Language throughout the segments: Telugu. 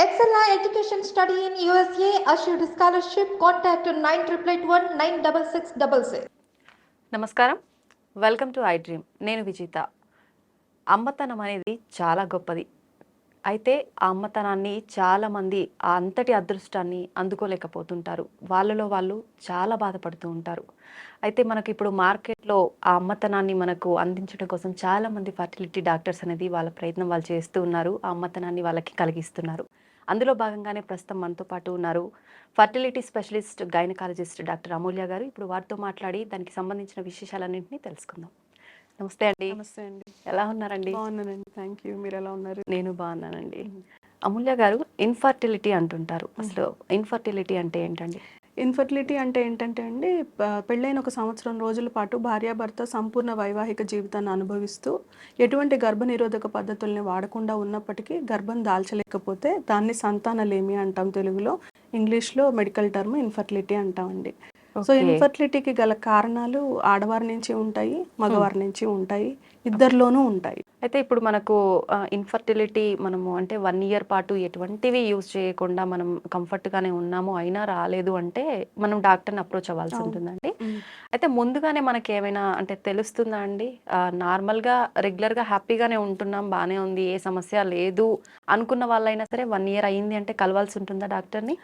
Excella Education Study in USA assured scholarship. Contact 9881 96666. నమస్కారం, వెల్కమ్ టు ఐ డ్రీమ్. నేను విజిత. అమ్మతనం అనేది చాలా గొప్పది. అయితే ఆ అమ్మతనాన్ని చాలామంది ఆ అంతటి అదృష్టాన్ని అందుకోలేకపోతుంటారు. వాళ్ళలో వాళ్ళు చాలా బాధపడుతూ ఉంటారు. అయితే మనకి ఇప్పుడు మార్కెట్లో ఆ అమ్మతనాన్ని మనకు అందించడం కోసం చాలామంది ఫర్టిలిటీ డాక్టర్స్ అనేది వాళ్ళ ప్రయత్నం వాళ్ళు చేస్తూ ఉన్నారు. ఆ అమ్మతనాన్ని వాళ్ళకి కలిగిస్తున్నారు. అందులో భాగంగానే ప్రస్తుతం మనతో పాటు ఉన్నారు ఫర్టిలిటీ స్పెషలిస్ట్ గైనకాలజిస్ట్ డాక్టర్ అమూల్య గారు. ఇప్పుడు వారితో మాట్లాడి దానికి సంబంధించిన విశేషాలన్నింటినీ తెలుసుకుందాం. నమస్తే అండి. నమస్తే అండి. ఎలా ఉన్నారండి? బాగున్నానండి, థ్యాంక్ యూ. మీరు ఎలా ఉన్నారు? నేను బాగున్నానండి. అమూల్య గారు, ఇన్ఫర్టిలిటీ అంటుంటారు. అసలు ఇన్ఫర్టిలిటీ అంటే ఏంటండి? ఇన్ఫర్టిలిటీ అంటే ఏంటంటే అండి, పెళ్ళైన ఒక సంవత్సరం రోజుల పాటు భార్యాభర్త సంపూర్ణ వైవాహిక జీవితాన్ని అనుభవిస్తూ ఎటువంటి గర్భనిరోధక పద్ధతుల్ని వాడకుండా ఉన్నప్పటికీ గర్భం దాల్చలేకపోతే దాన్ని సంతానలేమి అంటాం తెలుగులో. ఇంగ్లీష్లో మెడికల్ టర్మ్ ఇన్ఫర్టిలిటీ అంటామండి. సో ఇన్ఫర్టిలిటీకి గల కారణాలు ఆడవారి నుంచి ఉంటాయి, మగవారి నుంచి ఉంటాయి, ఇద్దరిలోనూ ఉంటాయి. అయితే ఇప్పుడు మనకు ఇన్ఫర్టిలిటీ మనము అంటే 1 ఇయర్ పాటు ఎటువంటివి యూజ్ చేయకుండా మనం కంఫర్ట్గానే ఉన్నాము, అయినా రాలేదు అంటే మనం డాక్టర్ని అప్రోచ్ అవ్వాల్సి ఉంటుందండి. అయితే ముందుగానే మనకి ఏమైనా అంటే తెలుస్తుందా అండి? నార్మల్గా రెగ్యులర్గా హ్యాపీగానే ఉంటున్నాం, బాగానే ఉంది, ఏ సమస్య లేదు అనుకున్న వాళ్ళైనా సరే 1 ఇయర్ అయింది అంటే కలవాల్సి ఉంటుందా డాక్టర్ని?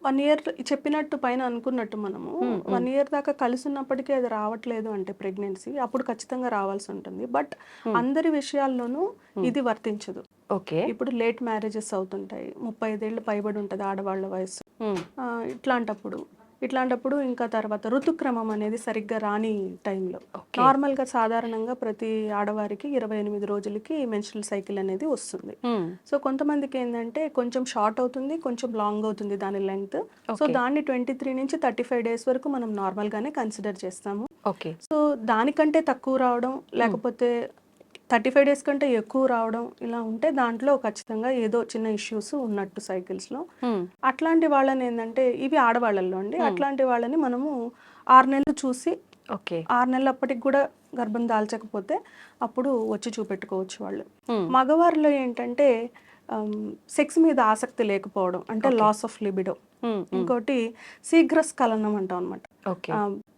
1 ఇయర్ చెప్పినట్టు పైన అనుకున్నట్టు మనము 1 ఇయర్ దాకా కలిసి ఉన్నప్పటికీ అది రావట్లేదు అంటే ప్రెగ్నెన్సీ, అప్పుడు ఖచ్చితంగా రావాల్సి ఉంటుంది. బట్ అందరి విషయాల్లోనూ ఇది వర్తించదు. ఓకే. ఇప్పుడు లేట్ మ్యారేజెస్ అవుతుంటాయి, 35 ఏళ్ళు పైబడి ఉంటుంది ఆడవాళ్ళ వయసు. ఇట్లాంటప్పుడు ఇంకా తర్వాత ఋతుక్రమం అనేది సరిగ్గా రాని టైంలో, నార్మల్గా సాధారణంగా ప్రతి ఆడవారికి 28 రోజులకి మెన్స్ట్రువల్ సైకిల్ అనేది వస్తుంది. సో కొంతమందికి ఏంటంటే కొంచెం షార్ట్ అవుతుంది, కొంచెం లాంగ్ అవుతుంది దాని లెంగ్త్. సో దాన్ని 23 నుంచి 35 డేస్ వరకు మనం నార్మల్గానే కన్సిడర్ చేస్తాము. ఓకే. సో దానికంటే తక్కువ రావడం, లేకపోతే 35 డేస్ కంటే ఎక్కువ రావడం ఇలా ఉంటే దాంట్లో ఖచ్చితంగా ఏదో చిన్న ఇష్యూస్ ఉన్నట్టు సైకిల్స్లో. అట్లాంటి వాళ్ళని ఏంటంటే, ఇవి ఆడవాళ్ళల్లో అండి, అట్లాంటి వాళ్ళని మనము 6 నెలలు చూసి, 6 నెలలు అప్పటికి కూడా గర్భం దాల్చకపోతే అప్పుడు వచ్చి చూపెట్టుకోవచ్చు వాళ్ళు. మగవారిలో ఏంటంటే సెక్స్ మీద ఆసక్తి లేకపోవడం అంటే లాస్ ఆఫ్ లిబిడో, ఇంకోటి శీఘ్రస్ఖలనం అంటాం అనమాట,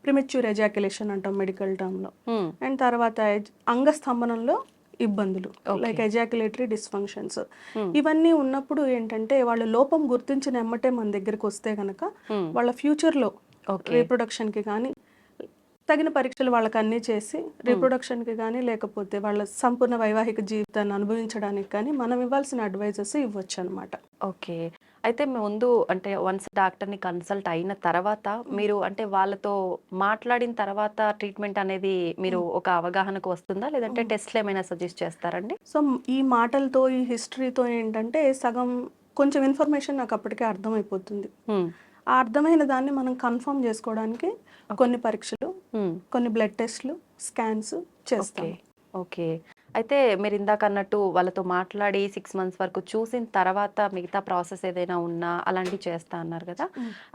ప్రిమెచ్యూర్ ఎజాక్యులేషన్ అంటాం మెడికల్ టర్మ్లో. అండ్ తర్వాత అంగస్తంభనంలో ఇబ్బందులు లైక్ ఎజాక్యులేటరీ డిస్ఫంక్షన్స్, ఇవన్నీ ఉన్నప్పుడు ఏంటంటే వాళ్ళ లోపం గుర్తించిన ఎమ్మటే మన దగ్గరికి వస్తే కనుక వాళ్ళ ఫ్యూచర్లో రీప్రొడక్షన్కి కానీ తగిన పరీక్షలు వాళ్ళకి అన్నీ చేసి రీప్రొడక్షన్కి కానీ లేకపోతే వాళ్ళ సంపూర్ణ వైవాహిక జీవితాన్ని అనుభవించడానికి కానీ మనం ఇవ్వాల్సిన అడ్వైజెస్ ఇవ్వచ్చు అనమాట. ఓకే. అయితే ముందు అంటే వన్స్ డాక్టర్ని కన్సల్ట్ అయిన తర్వాత మీరు అంటే వాళ్ళతో మాట్లాడిన తర్వాత ట్రీట్మెంట్ అనేది మీరు ఒక అవగాహనకు వస్తుందా, లేదంటే టెస్ట్లు ఏమైనా సజెస్ట్ చేస్తారండి? సో ఈ మాటలతో ఈ హిస్టరీతో ఏంటంటే సగం కొంచెం ఇన్ఫర్మేషన్ నాకు అప్పటికే అర్థమైపోతుంది. ఆ అర్థమైన దాన్ని మనం కన్ఫర్మ్ చేసుకోవడానికి కొన్ని పరీక్షలు, కొన్ని బ్లడ్ టెస్ట్లు, స్కాన్స్ చేస్తాం. ఓకే. అయితే మీరు ఇందాక అన్నట్టు వాళ్ళతో మాట్లాడి 6 మంత్స్ వరకు చూసిన తర్వాత మిగతా ప్రాసెస్ ఏదైనా ఉన్నా అలాంటివి చేస్తా అన్నారు కదా.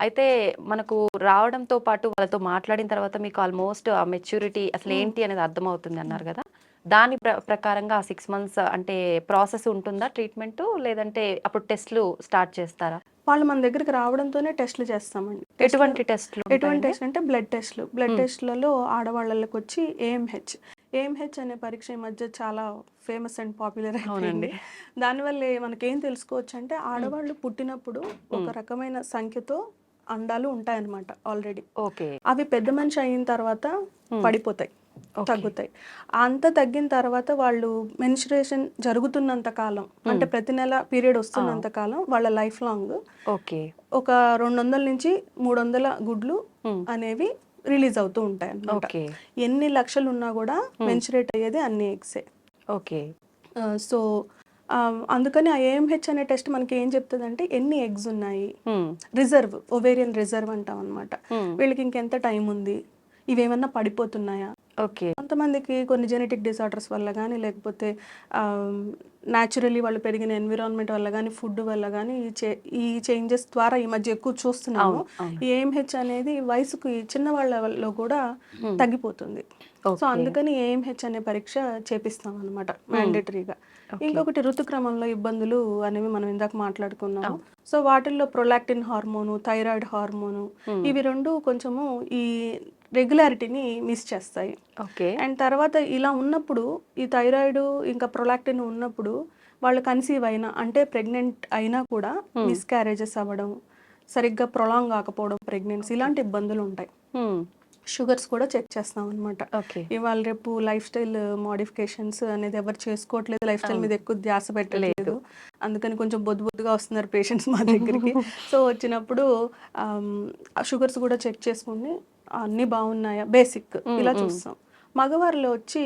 అయితే మనకు రావడంతో పాటు వాళ్ళతో మాట్లాడిన తర్వాత మీకు ఆల్మోస్ట్ ఆ మెచ్యూరిటీ అసలు ఏంటి అనేది అర్థమవుతుంది అన్నారు కదా. దాని ప్రకారంగా ఆ 6 మంత్స్ అంటే ప్రాసెస్ ఉంటుందా ట్రీట్మెంట్, లేదంటే అప్పుడు టెస్ట్లు స్టార్ట్ చేస్తారా? వాళ్ళు మన దగ్గరికి రావడంతోనే టెస్ట్లు చేస్తామండి. ఎటువంటి టెస్ట్లు? ఎటువంటి టెస్ట్ అంటే బ్లడ్ టెస్ట్లు. బ్లడ్ టెస్ట్లలో ఆడవాళ్ళకి వచ్చి ఏఎంహెచ్ అనే పరీక్ష ఈ మధ్య చాలా ఫేమస్ అండ్ పాపులర్ అయిపోయింది. దానివల్ల మనకేం తెలుసుకోవచ్చు అంటే ఆడవాళ్ళు పుట్టినప్పుడు ఒక రకమైన సంఖ్యతో అండాలు ఉంటాయన్నమాట ఆల్రెడీ. అవి పెద్ద మనిషి అయిన తర్వాత పడిపోతాయి, తగ్గుతాయి. అంత తగ్గిన తర్వాత వాళ్ళు మెన్స్ట్రుయేషన్ జరుగుతున్నంత కాలం అంటే ప్రతి నెల పీరియడ్ వస్తున్నంత కాలం వాళ్ళ లైఫ్ లాంగ్ ఒక 200 నుంచి 300 గుడ్లు అనేవి రిలీజ్ అవుతూ ఉంటాయి అన్నమాట. ఎన్ని లక్షలు ఉన్నా కూడా మెన్స్ట్రుయేట్ అయ్యేది అన్ని ఎగ్సే. సో అందుకని ఆ ఏఎంహెచ్ అనే టెస్ట్ మనకి ఏం చెప్తుంది అంటే ఎన్ని ఎగ్స్ ఉన్నాయి, రిజర్వ్, ఓవేరియన్ రిజర్వ్ అంటాం అనమాట. వీళ్ళకి ఇంకెంత టైం ఉంది, ఇవేమన్నా పడిపోతున్నాయా, ఓకే. కొంతమందికి కొన్ని జెనెటిక్ డిసార్డర్స్ వల్ల కానీ, లేకపోతే న్యాచురల్లీ వాళ్ళు పెరిగిన ఎన్విరాన్మెంట్ వల్ల కానీ, ఫుడ్ వల్ల కానీ ఈ చేంజెస్ ద్వారా ఈ మధ్య ఎక్కువ చూస్తున్నాము. అవును. అవును. ఈ ఏఎంహెచ్ అనేది వయసుకు చిన్న వాళ్ళలో కూడా తగ్గిపోతుంది. So okay. అందుకని ఏఎంహెచ్ అనే పరీక్ష చేపిస్తాం అనమాట మ్యాండేటరీగా. ఓకే. ఇంకొకటి ఋతుక్రమంలో ఇబ్బందులు అనేవి మనం ఇందాక మాట్లాడుకున్నాము. అవును. సో వాటిల్లో ప్రొలాక్టిన్ హార్మోను, థైరాయిడ్ హార్మోను, ఇవి రెండు కొంచెము ఈ రెగ్యులారిటీని మిస్ చేస్తాయి. ఓకే. అండ్ తర్వాత ఇలా ఉన్నప్పుడు ఈ థైరాయిడ్ ఇంకా ప్రొలాక్టిన్ ఉన్నప్పుడు వాళ్ళు కన్సీవ్ అయినా అంటే ప్రెగ్నెంట్ అయినా కూడా మిస్క్యారేజెస్ అవ్వడం, సరిగ్గా ప్రొలాంగ్ కాకపోవడం ప్రెగ్నెన్సీ, ఇలాంటి ఇబ్బందులు ఉంటాయి. షుగర్స్ కూడా చెక్ చేస్తాం అనమాట. ఓకే. ఇవాళ రేపు లైఫ్ స్టైల్ మోడిఫికేషన్స్ అనేది ఎవరు చేసుకోవట్లేదు, లైఫ్ స్టైల్ మీద ఎక్కువ ధ్యాస పెట్టలేదు. అందుకని కొంచెం బొద్దుగా వస్తున్నారు పేషెంట్స్ మా దగ్గరికి. సో వచ్చినప్పుడు షుగర్స్ కూడా చెక్ చేసుకుని అన్నీ బాగున్నాయా బేసిక్ ఇలా చూస్తాం. మగవారిలో వచ్చి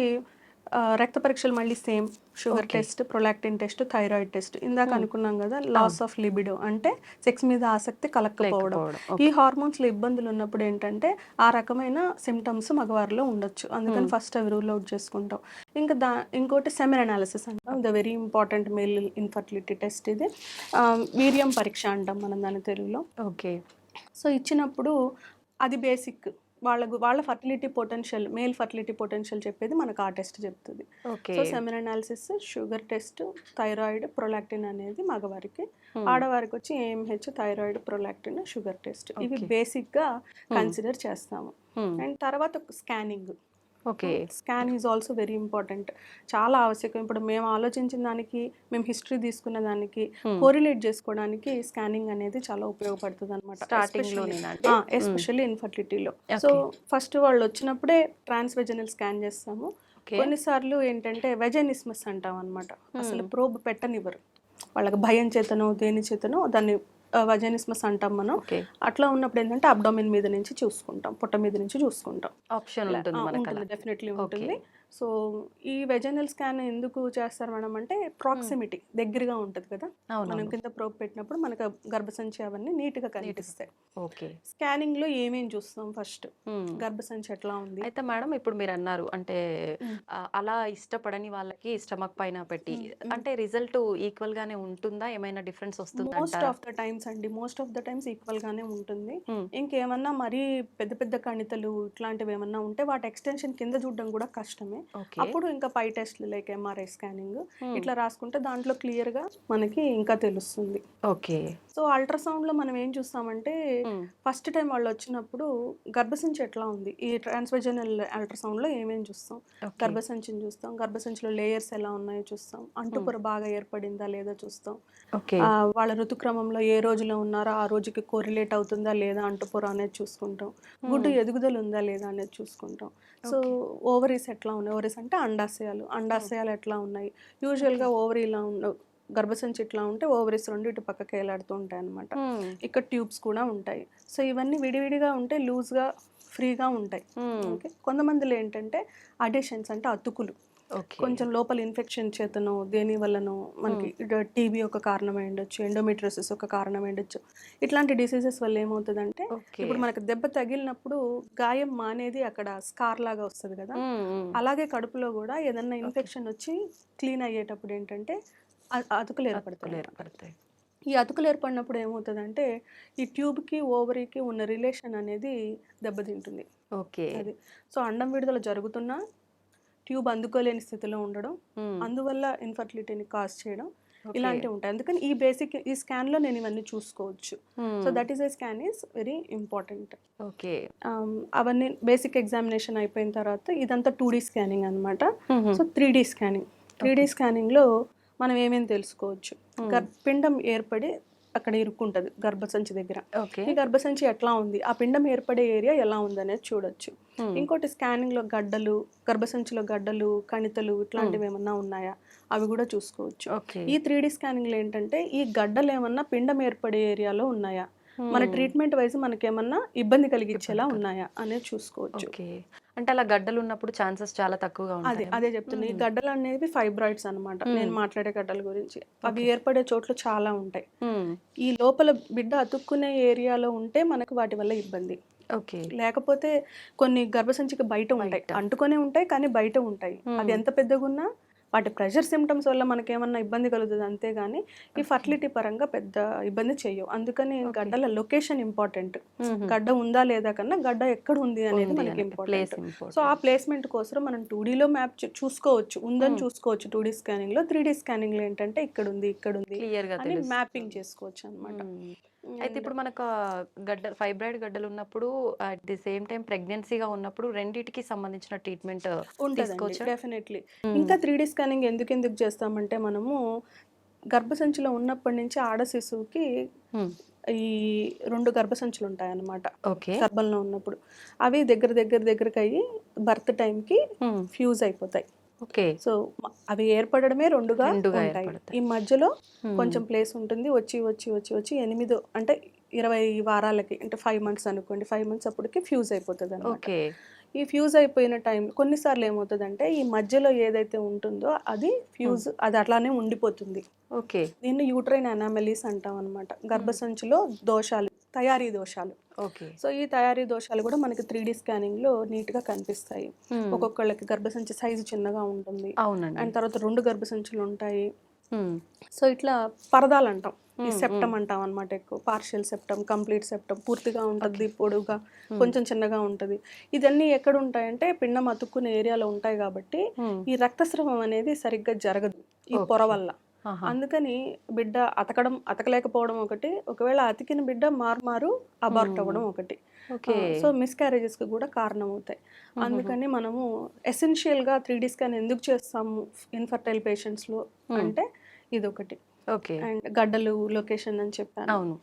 రక్త పరీక్షలు మళ్ళీ same, sugar test, prolactin test, thyroid test. ఇందాక అనుకున్నాం కదా, లాస్ ఆఫ్ లిబిడో అంటే సెక్స్ మీద ఆసక్తి కలగకపోవడం. ఈ హార్మోన్స్లో ఇబ్బందులు ఉన్నప్పుడు ఏంటంటే ఆ రకమైన సిమ్టమ్స్ మగవారిలో ఉండొచ్చు. అందుకని ఫస్ట్ అవి రూల్ అవుట్ చేసుకుంటాం. ఇంకా ఇంకోటి సెమెన్ అనాలిసిస్ అంటాం, the very important male infertility test. ఇది వీర్యం పరీక్ష అంటాం మనం దాని తెలుగులో. ఓకే. సో ఇచ్చినప్పుడు అది బేసిక్, వాళ్ళ fertility potential, male fertility potential చెప్పేది మనకు ఆ టెస్ట్ చెప్తుంది. So semen analysis, sugar test, thyroid, prolactin అనేది మగవారికి. ఆడవారికి వచ్చి AMH, thyroid, prolactin, sugar test. ఇవి బేసిక్గా కన్సిడర్ చేస్తాము. అండ్ తర్వాత scanning. Okay. Scan is also very important, చాలా ఆవశ్యకం. ఇప్పుడు మేము ఆలోచించిన దానికి, మేము హిస్టరీ తీసుకున్న దానికి కోరిలేట్ చేసుకోవడానికి స్కానింగ్ అనేది చాలా ఉపయోగపడుతుంది అనమాట, ఎస్పెషల్లీ ఇన్ఫర్టిలిటీలో. సో ఫస్ట్ వాళ్ళు వచ్చినప్పుడే ట్రాన్స్వెజనల్ స్కాన్ చేస్తాము. కొన్నిసార్లు ఏంటంటే వెజైనిస్మస్ అంటాం అనమాట, అసలు ప్రోబ్ పెట్టనివ్వరు. వాళ్ళకి భయం చేతనో దేని చేతనో దాన్ని వజైనిస్మస్ అంటాం మనం. అట్లా ఉన్నప్పుడు ఏంటంటే అబ్డామిన్ మీద నుంచి చూసుకుంటాం, పొట్ట మీద నుంచి చూసుకుంటాం. ఆప్షన్ ఉంటుంది, డెఫినెట్లీ ఉంటుంది. సో ఈ వెజైనల్ స్కాన్ ఎందుకు చేస్తారు మేడం అంటే ప్రాక్సిమిటీ, దగ్గరగా ఉంటుంది కదా, మనం కింద ప్రోబ్ పెట్టినప్పుడు మనకు గర్భసంచి అవన్నీ నీట్గా కనిపిస్తాయి. ఓకే. స్కానింగ్ లో ఏమేం చూస్తాం, ఫస్ట్ గర్భసంచి ఎట్లా ఉంది. అయితే మేడం ఇప్పుడు మీరు అన్నారు అంటే అలా ఇష్టపడని వాళ్ళకి స్టమక్ పైన పెట్టి అంటే రిజల్ట్ ఈక్వల్ గానే ఉంటుందా, ఏమైనా డిఫరెన్స్ వస్తుందా? Most of the times equal గానే ఉంటుంది. ఇంకేమన్నా మరీ పెద్ద పెద్ద కణితలు ఇట్లాంటివి ఏమన్నా ఉంటే వాటి ఎక్స్టెన్షన్ కింద చూడడం కూడా కష్టమే. అప్పుడు ఇంకా పై టెస్ట్లు లైక్ ఎంఆర్ఐ స్కానింగ్ ఇట్లా రాసుకుంటే దాంట్లో క్లియర్ గా మనకి ఇంకా తెలుస్తుంది. ఓకే. సో అల్ట్రాసౌండ్ లో మనం ఏం చూస్తామంటే ఫస్ట్ టైం వాళ్ళు వచ్చినప్పుడు గర్భసంచి ఎట్లా ఉంది, ఈ ట్రాన్స్వెజనల్ అల్ట్రాసౌండ్ లో ఏమేమి చూస్తాం, గర్భసంచిని చూస్తాం, గర్భసంచిలో లేయర్స్ ఎలా ఉన్నాయో చూస్తాం, అంటుపొర బాగా ఏర్పడిందా లేదా చూస్తాం, వాళ్ళ ఋతుక్రమంలో ఏ రోజులో ఉన్నారో ఆ రోజుకి కోరిలేట్ అవుతుందా లేదా అంటుపొర అనేది చూసుకుంటాం, గుడ్డు ఎదుగుదల ఉందా లేదా అనేది చూసుకుంటాం. సో ఓవరీస్ ఎట్లా ఉన్నాయి, ఓవరీస్ అంటే అండాశయాలు ఎట్లా ఉన్నాయి. యూజువల్గా ఓవరీ ఇలా ఉండవు, గర్భసంచి ఇట్లా ఉంటే ఓవరీస్ రెండు ఇటు పక్కకి వేలాడుతూ ఉంటాయి అనమాట. ఇక్కడ ట్యూబ్స్ కూడా ఉంటాయి. సో ఇవన్నీ విడివిడిగా ఉంటే లూజ్గా ఫ్రీగా ఉంటాయి. ఓకే. కొంతమందిలో ఏంటంటే అడేషన్స్ అంటే అతుకులు, కొంచెం లోపల ఇన్ఫెక్షన్ చేతనో దేని వల్లనో, మనకి టీబీ ఒక కారణమై ఉండొచ్చు, ఎండోమెట్రియోసిస్ ఒక కారణమై ఉండొచ్చు. ఇట్లాంటి డిసీజెస్ వల్ల ఏమవుతుందంటే ఇప్పుడు మనకు దెబ్బ తగిలినప్పుడు గాయం మానేది అక్కడ స్కార్ లాగా వస్తుంది కదా, అలాగే కడుపులో కూడా ఏదన్నా ఇన్ఫెక్షన్ వచ్చి క్లీన్ అయ్యేటప్పుడు ఏంటంటే అతుకులు ఏర్పడతాయి. ఈ అతుకులు ఏర్పడినప్పుడు ఏమవుతుందంటే ఈ ట్యూబ్కి ఓవరీకి ఉన్న రిలేషన్ అనేది దెబ్బతింటుంది. ఓకే. అది సో అండం విడుదల జరుగుతున్నా ట్యూబ్ అందుకోలేని స్థితిలో ఉండడం, అందువల్ల ఇన్ఫర్టిలిటీని కాజ్ చేయడం, ఇలాంటివి ఉంటాయి. అందుకని ఈ స్కాన్ లో నేను ఇవన్నీ చూసుకోవచ్చు. So that is scan is very important. Okay. అవన్నీ బేసిక్ ఎగ్జామినేషన్ అయిపోయిన తర్వాత ఇదంతా 2D స్కానింగ్ అనమాట. సో 3D స్కానింగ్ లో మనం ఏమేమి తెలుసుకోవచ్చు, పిండం ఏర్పడి అక్కడ ఇరుక్కుంటది గర్భసంచి దగ్గర, ఈ గర్భసంచి ఎట్లా ఉంది, ఆ పిండం ఏర్పడే ఏరియా ఎలా ఉంది అనేది చూడొచ్చు. ఇంకోటి స్కానింగ్ లో గర్భసంచిలో గడ్డలు, కణితలు ఇట్లాంటివి ఏమన్నా ఉన్నాయా అవి కూడా చూసుకోవచ్చు. ఈ 3D స్కానింగ్ లో ఏంటంటే ఈ గడ్డలు ఏమన్నా పిండం ఏర్పడే ఏరియాలో ఉన్నాయా, మన ట్రీట్మెంట్ వైజ్ మనకేమన్నా ఇబ్బంది కలిగించేలా ఉన్నాయా అనేది చూసుకోవచ్చు. అంటే అలా గడ్డలు ఉన్నప్పుడు ఛాన్సెస్ చాలా తక్కువగా ఉంటాయి. అదే చెప్తున్నా, ఈ గడ్డలు అనేవి ఫైబ్రాయిడ్స్ అనమాట. నేను మాట్లాడే గడ్డల గురించి, అవి ఏర్పడే చోట్ల చాలా ఉంటాయి. ఈ లోపల బిడ్డ అతుక్కునే ఏరియాలో ఉంటే మనకు వాటి వల్ల ఇబ్బంది. ఓకే. లేకపోతే కొన్ని గర్భసంచికి బయట ఉంటాయి, అంటుకొనే ఉంటాయి కానీ బయట ఉంటాయి. అవి ఎంత పెద్దగా ఉన్నా వాటి ప్రెషర్ సిమ్టమ్స్ వల్ల మనకేమన్నా ఇబ్బంది కలుగుతుంది అంతేగాని ఈ ఫర్టిలిటీ పరంగా పెద్ద ఇబ్బంది చేయవు. అందుకని గడ్డల లొకేషన్ ఇంపార్టెంట్. గడ్డ ఉందా లేదా కన్నా గడ్డ ఎక్కడ ఉంది అనేది మనకి ఇంపార్టెంట్. సో ఆ ప్లేస్మెంట్ కోసం మనం 2Dలో మ్యాప్ చూసుకోవచ్చు, ఉందని చూసుకోవచ్చు 2D స్కానింగ్లో. 3D స్కానింగ్లో ఏంటంటే ఇక్కడ ఉంది అని మ్యాపింగ్ చేసుకోవచ్చు అనమాట. అయితే ఇప్పుడు మనకు ఫైబ్రాయిడ్ గడ్డలు ఉన్నప్పుడు అట్ ది సేమ్ టైం ప్రెగ్నెన్సీగా ఉన్నప్పుడు రెండిటికి సంబంధించిన ట్రీట్మెంట్ ఉంటుందండి డెఫినెట్లీ. ఇంకా 3D స్కానింగ్ ఎందుకు చేస్తామంటే మనము గర్భసంచిలో ఉన్నప్పటి నుంచి ఆడ శిశువుకి ఈ 2 గర్భసంచులు ఉంటాయన్నమాట గర్భంలో ఉన్నప్పుడు. అవి దగ్గరకు అయ్యి బర్త్ టైంకి ఫ్యూజ్ అయిపోతాయి. సో అవి ఏర్పడమే 2గా ఉంటాయి. ఈ మధ్యలో కొంచెం ప్లేస్ ఉంటుంది. వచ్చి 8 అంటే 20 వారాలకి, అంటే 5 months అనుకోండి, 5 months అప్పటికి ఫ్యూజ్ అయిపోతుంది అనమాట. ఈ ఫ్యూజ్ అయిపోయిన టైం కొన్నిసార్లు ఏమవుతుందంటే ఈ మధ్యలో ఏదైతే ఉంటుందో అది ఫ్యూజ్ అది అట్లానే ఉండిపోతుంది. దీన్ని యూట్రైన్ అనామలీస్ అంటాం అనమాట. గర్భసంచిలో దోషాలు, తయారీ దోషాలు. సో ఈ తయారీ దోషాలు కూడా మనకి 3D స్కానింగ్ లో నీట్ గా కనిపిస్తాయి. ఒక్కొక్కళ్ళకి గర్భసంచి సైజు చిన్నగా ఉంటుంది, అండ్ తర్వాత 2 గర్భసంచులు ఉంటాయి. సో ఇట్లా పరదాలు అంటాం, ఈ సెప్టమ్ అంటాం అనమాట. ఎక్కువ పార్షియల్ సెప్టమ్, కంప్లీట్ సెప్టమ్, పూర్తిగా ఉంటుంది, పొడుగా, కొంచెం చిన్నగా ఉంటుంది. ఇదన్నీ ఎక్కడ ఉంటాయంటే పిండం అతుక్కునే ఏరియాలో ఉంటాయి కాబట్టి ఈ రక్తస్రావం అనేది సరిగ్గా జరగదు ఈ పొర వల్ల. అందుకని బిడ్డ అతకలేకపోవడం ఒకటి, ఒకవేళ అతికిన బిడ్డ మారు అబార్ట్ అవ్వడం ఒకటి. సో మిస్క్యారేజెస్ కి కూడా కారణం అవుతాయి. అందుకని మనము ఎసెన్షియల్ గా 3D స్కాన్ ఎందుకు చేస్తాము ఇన్ఫర్టైల్ పేషెంట్స్ లో అంటే ఇదొకటి. అండ్ గడ్డలు లొకేషన్ అని చెప్పాను.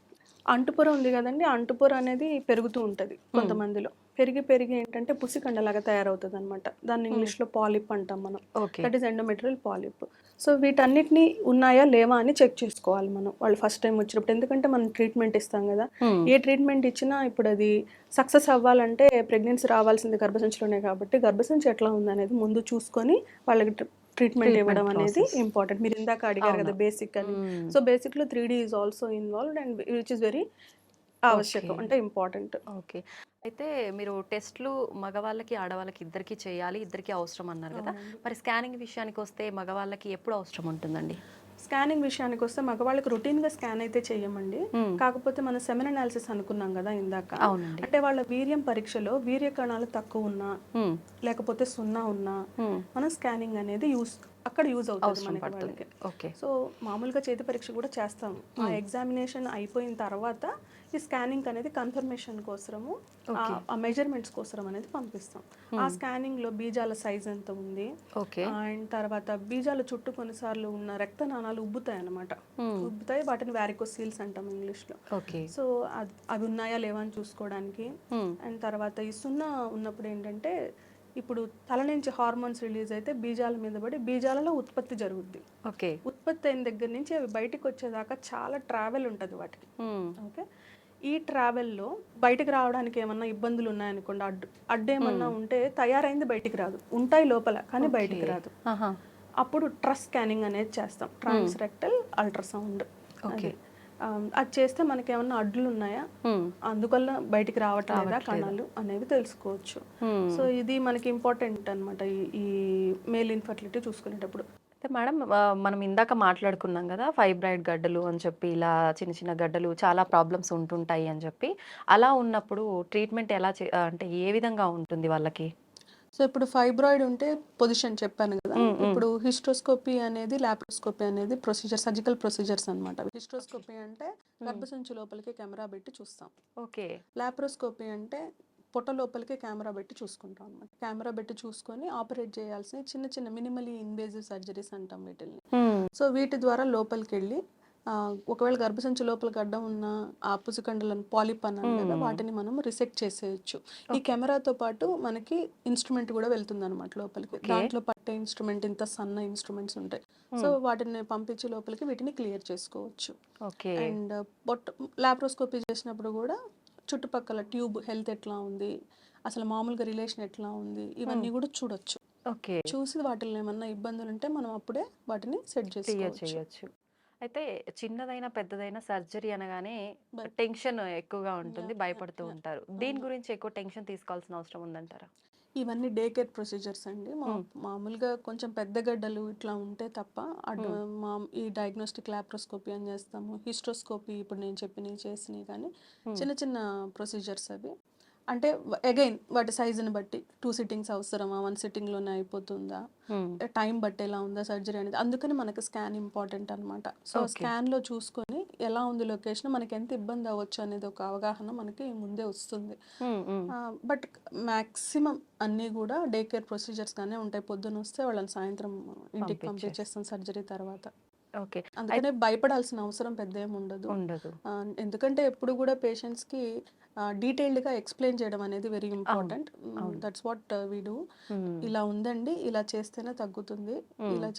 అంటుపొర ఉంది కదండి, అంటుపొర అనేది పెరుగుతూ ఉంటుంది కొంతమందిలో. పెరిగి ఏంటంటే పుసికండలాగా తయారవుతుంది అనమాట. దాన్ని ఇంగ్లీష్లో పాలిప్ అంటాం మనం. That is endometrial polyp. So వీటన్నిటిని ఉన్నాయా లేవా అని చెక్ చేసుకోవాలి మనం వాళ్ళు ఫస్ట్ టైం వచ్చినప్పుడు. ఎందుకంటే మనం ట్రీట్మెంట్ ఇస్తాం కదా, ఏ ట్రీట్మెంట్ ఇచ్చినా ఇప్పుడు అది సక్సెస్ అవ్వాలంటే ప్రెగ్నెన్సీ రావాల్సింది గర్భసంచిలోనే కాబట్టి గర్భసంచి ఎట్లా ఉందనేది ముందు చూసుకొని వాళ్ళకి ట్రీట్మెంట్ ఇవ్వడం అనేది ఇంపార్టెంట్. మీరు ఇందాక అడిగారు కదా బేసిక్ అని. సో బేసిక్ లో 3D is also involved and which is very ఆవశ్యకం, అంటే ఇంపార్టెంట్. అయితే మీరు టెస్ట్లు మగవాళ్ళకి ఆడవాళ్ళకి ఇద్దరికి చేయాలి, ఇద్దరికి అవసరం అన్నారు కదా. మరి స్కానింగ్ విషయానికి వస్తే మగవాళ్ళకి ఎప్పుడు అవసరం ఉంటుందండి? స్కానింగ్ విషయానికి వస్తే మగవాళ్ళకి రొటీన్గా స్కాన్ అయితే చేయమండి. కాకపోతే మనం సెమెన్ అనాలిసిస్ అనుకున్నాం కదా ఇందాక, అంటే వాళ్ళ వీర్యం పరీక్షలో వీర్య కణాలు తక్కువ ఉన్నా లేకపోతే 0 ఉన్నా మనం స్కానింగ్ అనేది అక్కడ యూజ్ అవుతుంది మనకి వాళ్ళకి. సో మామూలుగా చేతి పరీక్ష కూడా చేస్తాం. ఆ ఎగ్జామినేషన్ అయిపోయిన తర్వాత ఈ స్కానింగ్ అనేది కన్ఫర్మేషన్ కోసము, ఆ మెజర్మెంట్స్ కోసం అనేది పంపిస్తాం. ఆ స్కానింగ్ లో బీజాల సైజ్ ఎంత ఉంది, అండ్ తర్వాత బీజాల చుట్టూ కొన్నిసార్లు ఉన్న రక్తనాళాలు ఉబ్బుతాయి అన్నమాట. ఉబ్బుతాయి, వాటిని వారికోసీల్స్ అంటాం ఇంగ్లీష్ లో. సో అవి ఉన్నాయా లేవా అని చూసుకోవడానికి. అండ్ తర్వాత ఈ 0 ఉన్నప్పుడు ఏంటంటే ఇప్పుడు తల నుంచి హార్మోన్స్ రిలీజ్ అయితే బీజాల మీద పడి బీజాలలో ఉత్పత్తి జరుగుద్ది. ఉత్పత్తి అయిన దగ్గర నుంచి అవి బయటకు వచ్చేదాకా చాలా ట్రావెల్ ఉంటుంది వాటికి. ఓకే, ఈ ట్రావెల్లో బయటకు రావడానికి ఏమన్నా ఇబ్బందులు ఉన్నాయనుకోండి, అడ్డు ఏమన్నా ఉంటే తయారైంది బయటికి రాదు, ఉంటాయి లోపల కానీ బయటికి రాదు. అప్పుడు ట్రస్ స్కానింగ్ అనేది చేస్తాం, ట్రాన్స్ రెక్టల్ అల్ట్రాసౌండ్. అది చేస్తే మనకి ఏమన్నా అడ్డులు ఉన్నాయా, అందువల్ల బయటికి రావట్లేదా కణాలు అనేవి తెలుసుకోవచ్చు. సో ఇది మనకి ఇంపార్టెంట్ అనమాట ఈ మేల్ ఇన్ఫర్టిలిటీ చూసుకునేటప్పుడు. అయితే మేడం, మనం ఇందాక మాట్లాడుకున్నాం కదా ఫైబ్రాయిడ్ గడ్డలు అని చెప్పి, ఇలా చిన్న చిన్న గడ్డలు చాలా ప్రాబ్లమ్స్ ఉంటుంటాయి అని చెప్పి. అలా ఉన్నప్పుడు ట్రీట్మెంట్ ఎలా అంటే ఏ విధంగా ఉంటుంది వాళ్ళకి? సో ఇప్పుడు ఫైబ్రాయిడ్ ఉంటే పొజిషన్ చెప్పాను కదా, ఇప్పుడు హిస్ట్రోస్కోపీ అనేది లాప్రోస్కోపీ అనేది ప్రొసీజర్, సర్జికల్ ప్రొసీజర్స్ అనమాట. హిస్ట్రోస్కోపీ అంటే గర్భసంచి లోపలికి కెమెరా పెట్టి చూస్తాం. లాప్రోస్కోపీ అంటే పొట్ట లోపలికి కెమెరా పెట్టి చూసుకుంటాం అనమాట. కెమెరా పెట్టి చూసుకొని ఆపరేట్ చేయాల్సిన చిన్న చిన్న మినిమలీ ఇన్వేజివ్ సర్జరీస్ అంటాం వీటిని. సో వీటి ద్వారా లోపలికి వెళ్ళి ఒకవేళ గర్భసంచి లోపల గడ్డం ఉన్న ఆ పుసికండలను పాలిప్ అన్నాను కదా, వాటిని మనం రిసెక్ట్ చేసేయచ్చు. ఈ కెమెరాతో పాటు మనకి ఇన్స్ట్రుమెంట్ కూడా వెళ్తుంది అనమాట లోపలికి. దాంట్లో పట్టే ఇన్స్ట్రుమెంట్, ఇంత సన్న ఇన్స్ట్రుమెంట్స్ ఉంటాయి. సో వాటిని పంపించి లోపలికి వీటిని క్లియర్ చేసుకోవచ్చు. అండ్ లాప్రోస్కోపీ చేసినప్పుడు కూడా చుట్టుపక్కల ట్యూబ్ హెల్త్ ఎట్లా ఉంది, అసలు మామూలుగా రిలేషన్ ఎట్లా ఉంది, ఇవన్నీ కూడా చూడొచ్చు. చూసి వాటిలో ఏమన్నా ఇబ్బందులు ఉంటే మనం అప్పుడే వాటిని సెట్ చేసుకోవచ్చు. అయితే చిన్నదైనా పెద్దదైనా సర్జరీ అనగానే బట్ టెన్షన్ ఎక్కువగా ఉంటుంది, యాహ్! యాహ్! భయపడుతూ యాహ్! ఉంటారు. దీని అవును. గురించి ఎక్కువ టెన్షన్ తీసుకోవాల్సిన అవసరం ఉందంటారా? ఇవన్నీ డే కేర్ ప్రొసీజర్స్ అండి. హ్మ్. మామూలుగా కొంచెం పెద్ద గడ్డలు ఇట్లా ఉంటే తప్ప అడ్ హ్మ్. మా ఈ డయాగ్నోస్టిక్ లాప్రోస్కోపీ అని చేస్తాము. హిస్ట్రోస్కోపీ ఇప్పుడు నేను చెప్పినవి చేసినవి కానీ హ్మ్. చిన్న చిన్న ప్రొసీజర్స్ అవి. అంటే అగైన్ వాటి సైజుని బట్టి 2 సిట్టింగ్స్ అవసరమా? 1 సిట్టింగ్‌లోనే అయిపోతుందా? హ్మ్. టైం బట్టేలా ఉందా సర్జరీ అనేది. అందుకని మనకి స్కాన్ ఇంపార్టెంట్ అనమాట. So, okay. స్కాన్‌లో చూసుకొని ఎలా ఉంది లొకేషన్, మనకి ఎంత ఇబ్బంది అవ్వచ్చు అనేది ఒక అవగాహన మనకి ముందే వస్తుంది. హ్మ్. హ్మ్. బట్ మాక్సిమం అన్నీ కూడా డే కేర్ ప్రొసీజర్స్‌గానే ఉంటాయి. పొద్దునొస్తే వాళ్ళని సాయంత్రం ఇంటికి పంపించేసి. పంపించేస్తాం సర్జరీ తర్వాత. ఓకే. అందుకనే భయపడాల్సిన అవసరం పెద్దేం ఉండదు. ఉండదు. ఎందుకంటే ఎప్పుడు కూడా పేషెంట్స్‌కి డీటెయిల్డ్‌గా ఎక్స్‌ప్లెయిన్ చేయడం అనేది వెరీ అవును. ఇంపార్టెంట్. అవును. That's what we do. Hmm. ఇలా ఉందండి, ఇలా చేస్తేనే తగ్గుతుంది. హ్మ్. ఇలా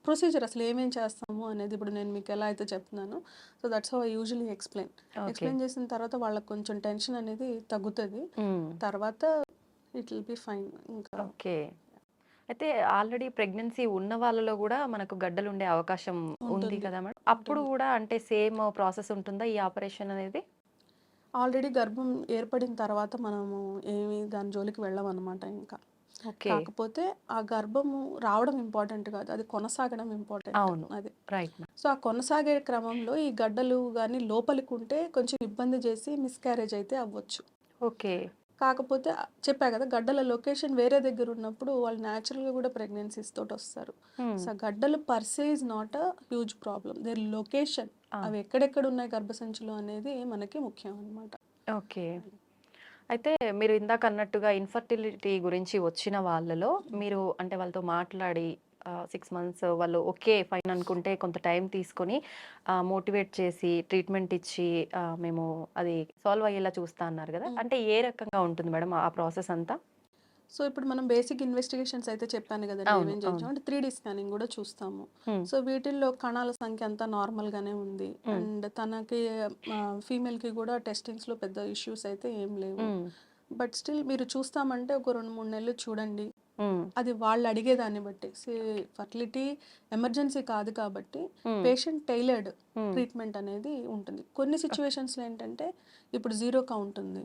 ప్రొసీజర్ అసలు ఏమేం చేస్తాము అనేది ఇప్పుడు నేను మీకు ఎలా అయితే చెప్తున్నానో, so that's how I usually explain. Okay. Explain చేసిన తర్వాత వాళ్ళకి కొంచెం టెన్షన్ అనేది తగ్గుతది. హ్మ్. తర్వాత ఇట్ విల్ బి ఫైన్. ఇంకా ఓకే. అయితే ఆల్రెడీ ప్రెగ్నెన్సీ ఉన్న వాళ్ళలో గూడా మనకు గడ్డలుండే అవకాశం ఉంది ఉంటుంది. కదా మేడం? అప్పుడు ఉంటుంది. గూడా అంటే సేమ్ ప్రాసెస్ ఉంటుందా ఈ ఆపరేషన్ అనేది? ఆల్రెడీ గర్భం ఏర్పడిన తర్వాత మనము ఏమి దాని జోలికి వెళ్ళమనమాట ఇంకా. ఓకే. కాకపోతే ఆ గర్భము రావడం ఇంపార్టెంట్ కాదు. అది కొనసాగడం ఇంపార్టెంట్. అవును. అది. Right madam. సో, ఆ కొనసాగే క్రమంలో ఈ గడ్డలు గాని లోపలికుంటే కొంచెం ఇబ్బంది చేసి మిస్‌క్యారేజ్ అయితే అవ్వచ్చు. ఓకే. కాకపోతే చెప్పా కదా! గడ్డల లొకేషన్ వేరే దగ్గర ఉన్నప్పుడు వాళ్ళు న్యాచురల్‌గా కూడా ప్రెగ్నెన్సీస్ తోటొస్తారు. హ్మ్. సో, గడ్డలు per se is not a huge problem. There location, ఆ! అవి ఎక్కడెక్కడ ఉన్నాయి గర్భసంచిలో అనేది మనకి ముఖ్యం అన్నమాట. ఓకే. అయితే మీరు ఇందాక అన్నట్టుగా ఇన్‌ఫర్టిలిటీ గురించి వచ్చిన వాళ్ళలో మీరు అంటే వాళ్ళతో మాట్లాడి 6 మంత్స్ వాళ్ళు ఓకే. ఫైన్ అనుకుంటే కొంత టైం తీసుకొని మోటివేట్ చేసి ట్రీట్మెంట్ ఇచ్చి మేము అది సాల్వ్ అయ్యేలా చూస్తా అన్నారు గదా! హ్మ్. అంటే ఏ రకంగా ఉంటుంది మేడం ఆ ప్రాసెస్ అంతా? సో, ఇప్పుడు మనం బేసిక్ ఇన్వెస్టిగేషన్స్ అయితే చెప్పాను గదండీ! అవును. ఏమేం అవును. చేయించాం అంటే 3 స్కానింగ్ గూడా చూస్తాము. హ్మ్. సో, వీటిల్లో కణాల సంఖ్య అంతా నార్మల్‌గానే ఉంది. హ్మ్. అండ్ తనకి ఫీమేల్‌కి గూడా టెస్టింగ్స్‌లో పెద్ద ఇష్యూస్ అయితే ఏం లేవు. హ్మ్. బట్ స్టిల్ మీరు చూస్తామంటే ఒక 2, 3 నెలలు చూడండి. హ్మ్. అది వాళ్ళు అడిగేదాన్ని బట్టి. ఫర్టిలిటీ ఎమర్జెన్సీ కాదు కాబట్టి హ్మ్. పేషెంట్ టైలర్డ్ హ్మ్. ట్రీట్మెంట్ అనేది ఉంటుంది. కొన్ని ఓకే. సిట్యుయేషన్స్‌లో ఏంటంటే ఇప్పుడు జీరో కౌంట్ ఉంది.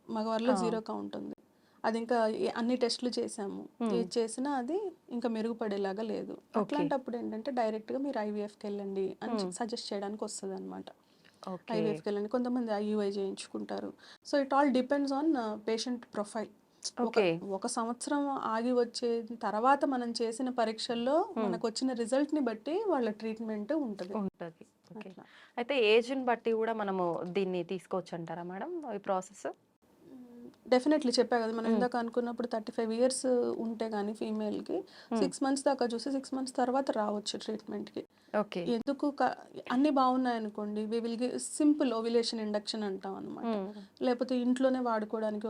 మగవారిలో ఆ! జీరో కౌంట్ ఉంది. అది ఇంకా అన్ని టెస్టులు చేశాము. హ్మ్. ఏది చేసినా అది ఇంకా మెరుగుపడేలాగా లేదు. ఓకే. అట్లాంటప్పుడు ఏంటంటే డైరెక్ట్‌గా మీరు ఐవీఎఫ్‌కెళ్ళండి అని హ్మ్. సజెస్ట్ చేయడానికి వస్తదనమాట. ఓకే. ఐవీఎఫ్‌కెళ్ళండి. కొంతమంది ఐయుఐ చేయించుకుంటారు. So, it all depends on patient profile. ఒక ఓకే. ఒక సంవత్సరం ఆగి వచ్చే తర్వాత మనం చేసిన పరీక్షల్లో హ్మ్. మనకొచ్చిన రిజల్ట్‌ని బట్టి వాళ్ళ ట్రీట్మెంట్ ఉంటది. ఉంటది. ఓకే. అట్లా. అయితే ఏజ్‌ని బట్టి గూడా మనము దీన్ని తీసుకోవచ్చంటారా మేడం ఈ ప్రాసెస్? డెఫినెట్‌లీ చెప్పా కదా! మనం హ్మ్. ఇందాక అనుకున్నప్పుడు 35 ఇయర్స్ ఉంటే గాని ఫీమేల్‌కి హ్మ్. 6 మంత్స్ దాకా చూసి 6 మంత్స్ తర్వాత రావచ్చు ట్రీట్మెంట్‌కి. ఓకే. ఎందుకు అన్నీ బాగున్నాయనుకోండి we will give simple ovulation induction అంటాం అనమాట. హ్మ్. లేకపోతే ఇంట్లోనే వాడుకోవడానికి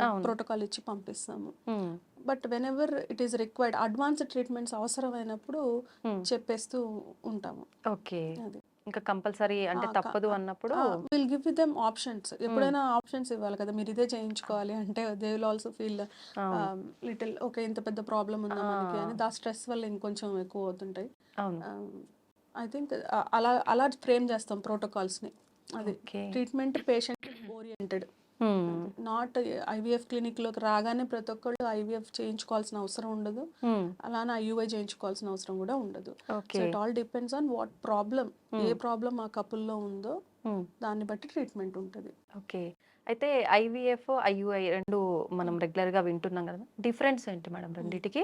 అవును. ప్రోటోకాల్ ఇచ్చి పంపిస్తాము. హ్మ్. But whenever it is required advanced treatments అవసరమైనప్పుడు హ్మ్. చెప్పేస్తూ ఉంటాము. ఓకే. అది. ఇంకా కంపల్సరీ ఆ! అంటే తప్పదు అన్నప్పుడు విల్ గివ్ దెమ్ ఆప్షన్స్. హ్మ్. ఎప్పుడైనా ఆప్షన్స్ ఇవ్వాలి కదా! మీరు ఇదే చేయించుకోవాలి అంటే దే విల్ ఆల్సో ఫీల్ అవును. Little okay. ఇంత పెద్ద ప్రాబ్లమ్ ఉందా మనకి అని ఆ! స్ట్రెస్ వల్ల ఇంకొంచెం ఎక్కువ అవుతుంటాయి. అవును. ఆహ్, ఐ థింక్ అలా అలా ఫ్రేమ్ చేస్తాం ప్రోటోకాల్స్‌ని. అది ఓకే. Treatment patient oriented. హ్మ్. అది. నాట్ ఐవీఎఫ్ క్లినిక్‌లోకి రాగానే ప్రతి ఒక్కళ్ళు ఐవీఎఫ్ చేయించుకోవాల్సిన అవసరం ఉండదు. హ్మ్. అలానే ఐయుఐ చేయించుకోవాల్సిన అవసరం కూడా ఉండదు. So, okay. It all depends on what problem. ఏ హ్మ్. ప్రాబ్లమ్ ఆ కపుల్‌లో ఉందో హ్మ్. దాన్ని బట్టి ట్రీట్మెంట్ ఉంటది. ఓకే. అయితే ఐవీఎఫ్, ఐయూఐ 2 మనం రెగ్యులర్‌గా వింటున్నాం గదా! డిఫరెన్స్ ఏంటి మేడం హ్మ్. రెండిటికి?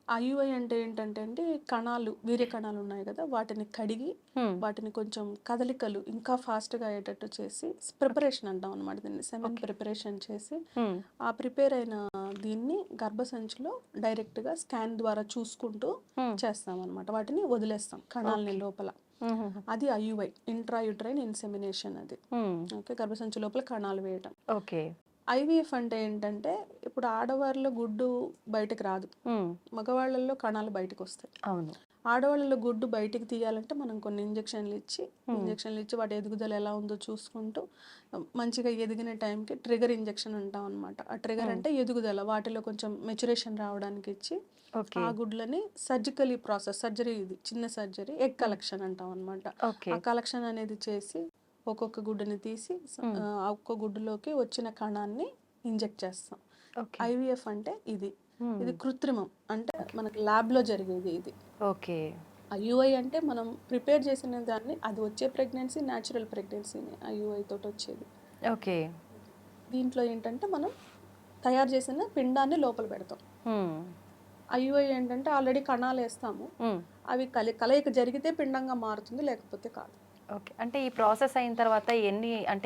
ఐయుఐ అంటే ఏంటంటే అండి కణాలు, వీర్య కణాలు ఉన్నాయి కదా! వాటిని కడిగి హ్మ్. వాటిని కొంచెం కదలికలు ఇంకా ఫాస్ట్‌గా అయ్యేటట్టు చేసి ఓకే. ప్రిపరేషన్ అంటాం అనమాట దీన్ని. Semen okay. ప్రిపరేషన్ చేసి హ్మ్. ఆ ప్రిపేర్ అయిన దీన్ని గర్భసంచిలో డైరెక్ట్‌గా స్కాన్ ద్వారా చూసుకుంటూ హ్మ్. చేస్తామనమాట. వాటిని వదిలేస్తాం కణాలని ఓకే. లోపల. హుహుహు. అది ఐయుఐ ఇంట్రాయూట్రైన్ ఇన్సెమినేషన్ అది. హ్మ్. ఓకే. గర్భసంచి లోపల కణాలు వేయటం. ఓకే. ఐవీఎఫ్ అంటే ఏంటంటే ఇప్పుడు ఆడవారిలో గుడ్డు బయటకి రాదు. హ్మ్. మగవాళ్ళలో కణాలు బయటకొస్తాయి. అవును. ఆడవాళ్ళలో గుడ్డు బయటికి తీయాలంటే మనం కొన్ని ఇంజెక్షన్లు ఇచ్చి వాటి ఎదుగుదల ఎలా ఉందో చూసుకుంటూ మంచిగా ఎదిగిన టైంకి ట్రిగర్ ఇంజెక్షన్ అంటాం అనమాట. ఆ ట్రిగర్ అంటే ఎదుగుదల, వాటిలో కొంచెం మెచ్యురేషన్ రావడానికి ఇచ్చి ఓకే. ఆ గుడ్లని సర్జికలీ ప్రాసెస్, సర్జరీ, ఇది చిన్న సర్జరీ, ఎగ్ కలెక్షన్ అంటాం అనమాట. ఓకే. ఆ కలెక్షన్ అనేది చేసి ఒక్కొక్క గుడ్డుని తీసి ఆ ఒక్క గుడ్డులోకి వచ్చిన కణాన్ని ఇంజెక్ట్ చేస్తాం. ఓకే. ఐవీఎఫ్ అంటే ఇది కృత్రిమం, అంటే మనకి ల్యాబ్లో జరిగేది ఇది. ఓకే. ఐయుఐ అంటే మనం ప్రిపేర్ చేసిన దాన్ని, అది వచ్చే ప్రెగ్నెన్సీ న్యాచురల్ ప్రెగ్నెన్సీని ఐయుఐ తోటి వచ్చేది. ఓకే. దీంట్లో ఏంటంటే మనం తయారు చేసిన పిండాన్ని లోపల పెడతాం. ఐయుఐ ఏంటంటే ఆల్రెడీ కణాలు వేస్తాము, అవి కలయిక జరిగితే పిండంగా మారుతుంది, లేకపోతే కాదు. ఓకే. అంటే ఈ ప్రాసెస్ అయిన తర్వాత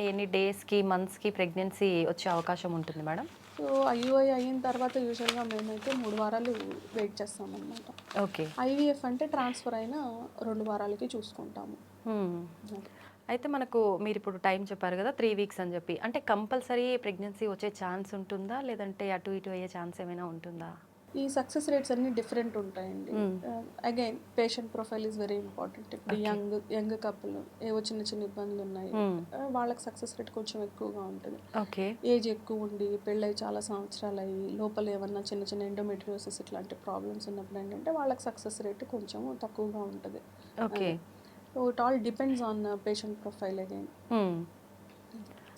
ఎన్ని డేస్కి మంత్స్కి ప్రెగ్నెన్సీ వచ్చే అవకాశం ఉంటుంది మేడం? సో ఐయుఐ అయిన తర్వాత యూజువల్గా మేమైతే 3 వారాలు వెయిట్ చేస్తామన్నమాట. ఓకే. ఐవీఎఫ్ అంటే ట్రాన్స్ఫర్ అయిన 2 వారాలకి చూసుకుంటాము. అయితే మీరు ఇప్పుడు టైం చెప్పారు కదా 3 వీక్స్ అని చెప్పి, అంటే కంపల్సరీ ప్రెగ్నెన్సీ వచ్చే ఛాన్స్ ఉంటుందా, లేదంటే అటు ఇటు అయ్యే ఛాన్స్ ఏమైనా ఉంటుందా? ఈ సక్సెస్ రేట్స్ అన్ని డిఫరెంట్ ఉంటాయండి. Again patient profile is very important. ఇప్పుడు యంగ్ కపుల్ ఏవో చిన్న చిన్న ఇబ్బందులు ఉన్నాయి, వాళ్ళకి సక్సెస్ రేట్ కొంచెం ఎక్కువగా ఉంటుంది. ఓకే. ఏజ్ ఎక్కువ ఉండి పెళ్ళై చాలా సంవత్సరాలు అయ్యి లోపల ఏమన్నా చిన్న చిన్న ఎండోమెట్రియోసిస్ ఇట్లాంటి ప్రాబ్లమ్స్ ఉన్నప్పుడు ఏంటంటే వాళ్ళకి సక్సెస్ రేట్ కొంచెం తక్కువగా ఉంటుంది. Okay. So it all depends on patient profile. Again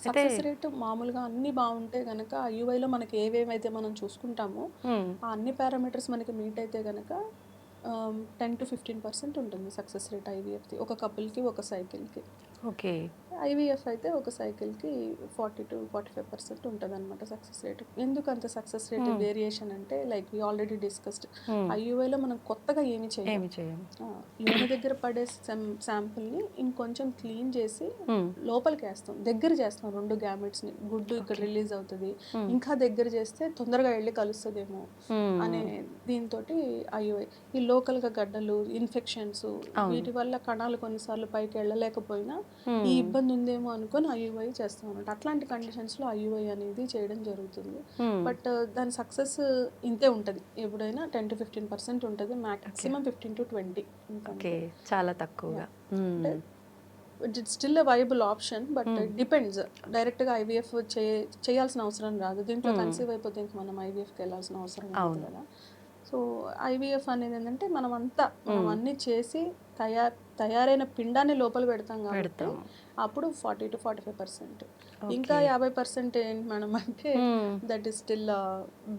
success rate మామూలుగా అన్ని బాగుంటే గనక ఐయుఐలో మనకి ఏవేమైతే మనం చూసుకుంటామో ఆ అన్ని పారామీటర్స్ మనకి మీట్ అయితే గనక 10 to 15% ఉంటుంది సక్సెస్ రేట్ ఐవీఎఫ్ది, ఒక కపుల్కి ఒక సైకిల్కి. ఓకే. ఐవీఎఫ్ అయితే ఒక సైకిల్కి 40 to 45% ఉంటుంది అనమాట సక్సెస్ రేట్. ఎందుకు అంత సక్సెస్ రేట్ వేరియేషన్ అంటే, లైక్ వి ఆల్రెడీ డిస్కస్డ్, ఐయుఐలో మనం కొత్తగా ఏమి చేయాలి, యోని దగ్గర పడే శాంపుల్ని ఇంకొంచెం క్లీన్ చేసి లోపలికి వేస్తాం, దగ్గర చేస్తాం 2 గ్యామెట్స్ని. గుడ్డు ఇక్కడ రిలీజ్ అవుతుంది, ఇంకా దగ్గర చేస్తే తొందరగా వెళ్ళి కలుస్తుందేమో అనే దీంతో ఐయుఐ. ఈ లోకల్గా గడ్డలు, ఇన్ఫెక్షన్స్, వీటి వల్ల కణాలు కొన్నిసార్లు పైకి వెళ్ళలేకపోయినా ఈ ఇబ్బంది ఉందేమో అనుకొని ఐయుఐ చేస్తాం అన్నమాట. అట్లాంటి కండిషన్స్లో ఐయుఐ అనేది చేయడం జరుగుతుంది. బట్ దాని సక్సెస్ ఇంతే ఉంటుంది, ఎప్పుడైనా 10 to 15% ఉంటుంది, మ్యాక్సిమం 15 to 20. ఓకే, చాలా తక్కువగా. It's still a viable option, but depends. డైరెక్ట్గా ఐవీఎఫ్ చేయాల్సిన అవసరం రాదు దీంట్లో. కన్సీవ్ అయిపోతే ఇంక మనం ఐవీఎఫ్కి వెళ్ళాల్సిన అవసరం లేదు కదా. సో ఐవీఎఫ్ అనేది ఏంటంటే మనం అన్నీ చేసి తయారైన పిండాన్ని లోపల పెడతాం కాబట్టి అప్పుడు 40 to 45%. ఇంకా 50% ఏంటి మేడం అంటే that is still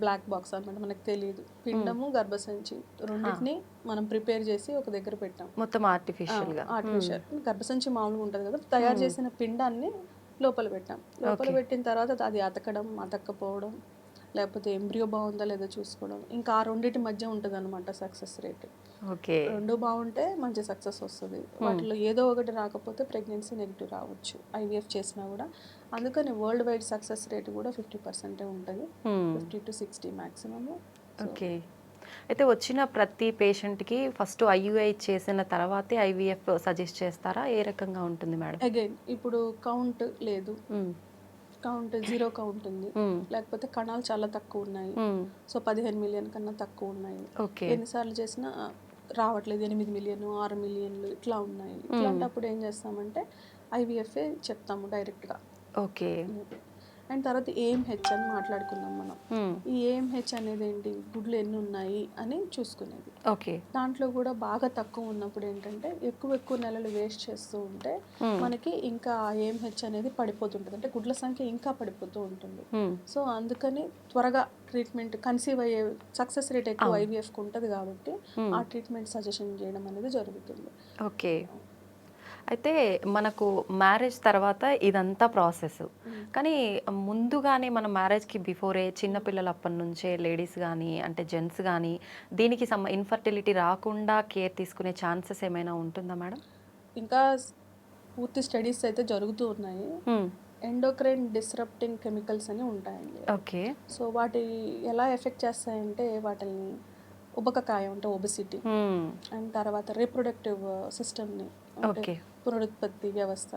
black box అనమాట, మనకు తెలియదు. పిండము గర్భసంచి రెండింటిని మనం ప్రిపేర్ చేసి ఒక దగ్గర పెట్టాం, మొత్తం ఆర్టిఫిషియల్. గర్భసంచి మామూలుగా ఉంటుంది కదా, తయారు చేసిన పిండాన్ని లోపల పెట్టాం. లోపల పెట్టిన తర్వాత అది అతక్కపోవడం, లేకపోతే ఎంబ్రియో బాగుందా లేదా చూసుకోవడం, ఇంకా ఆ రెండింటి మధ్య ఉంటుంది అనమాట సక్సెస్ రేట్. ఓకే. 2 బాగుంటే మంచి సక్సెస్ వస్తుంది, వాటిలో ఏదో ఒకటి రాకపోతే ప్రెగ్నెన్సీ నెగిటివ్ రావచ్చు ఐవీఎఫ్ చేసినా కూడా. అందుకని వరల్డ్ వైడ్ సక్సెస్ రేట్ కూడా 50% ఉంటుంది, 50 to 60 మ్యాక్సిమమ్. ఓకే. అయితే వచ్చిన ప్రతి పేషెంట్కి ఫస్ట్ ఐయుఐ చేసిన తర్వాతే ఐవీఎఫ్ సజెస్ట్ చేస్తారా, ఏ రకంగా ఉంటుంది మేడం? అగైన్ ఇప్పుడు కౌంట్ లేదు, కౌంట్ 0 కౌంట్ ఉంది, లేకపోతే కణాలు చాలా తక్కువ ఉన్నాయి, సో 15 మిలియన్ కన్నా తక్కువ ఉన్నాయి, ఎన్నిసార్లు చేసినా రావట్లేదు, 8 మిలియన్ 6 మిలియన్లు ఇట్లా ఉన్నాయి. ఇట్లాంటప్పుడు ఏం చేస్తామంటే ఐవీఎఫ్ఏ చెప్తాము డైరెక్ట్గా. ఓకే. అండ్ తర్వాత ఏఎంహెచ్ అని మాట్లాడుకుందాం మనం. ఈ ఏఎంహెచ్ అనేది ఏంటి, గుడ్లు ఎన్ని ఉన్నాయి అని చూసుకునేది. ఓకే. దాంట్లో కూడా బాగా తక్కువ ఉన్నప్పుడు ఏంటంటే ఎక్కువ నెలలు వేస్ట్ చేస్తూ ఉంటే మనకి ఇంకా ఏఎంహెచ్ అనేది పడిపోతుంటుంది, అంటే గుడ్ల సంఖ్య ఇంకా పడిపోతూ ఉంటుంది. సో అందుకని త్వరగా ట్రీట్మెంట్, కన్సీవ్ అయ్యే సక్సెస్ రేట్ ఎక్కువ ఐవీఎఫ్కి ఉంటుంది కాబట్టి ఆ ట్రీట్మెంట్ సజెషన్ చేయడం అనేది జరుగుతుంది. ఓకే. అయితే మనకు మ్యారేజ్ తర్వాత ఇదంతా ప్రాసెస్, కానీ ముందుగానే మన మ్యారేజ్కి బిఫోరే చిన్నపిల్లలు అప్పటి నుంచే లేడీస్ కానీ అంటే జెంట్స్ కానీ దీనికి ఇన్ఫర్టిలిటీ రాకుండా కేర్ తీసుకునే ఛాన్సెస్ ఏమైనా ఉంటుందా మేడం? ఇంకా పూర్తి స్టడీస్ అయితే జరుగుతూ ఉన్నాయి. ఎండోక్రైన్ డిస్రప్టింగ్ కెమికల్స్ అని ఉంటాయండి. ఓకే. సో వాటి ఎలా ఎఫెక్ట్ చేస్తాయంటే వాటిని ఉబకాయం అంటే ఒబెసిటీ, అండ్ తర్వాత రీప్రొడక్టివ్ సిస్టమ్ని అంటే పునరుత్పత్తి వ్యవస్థ,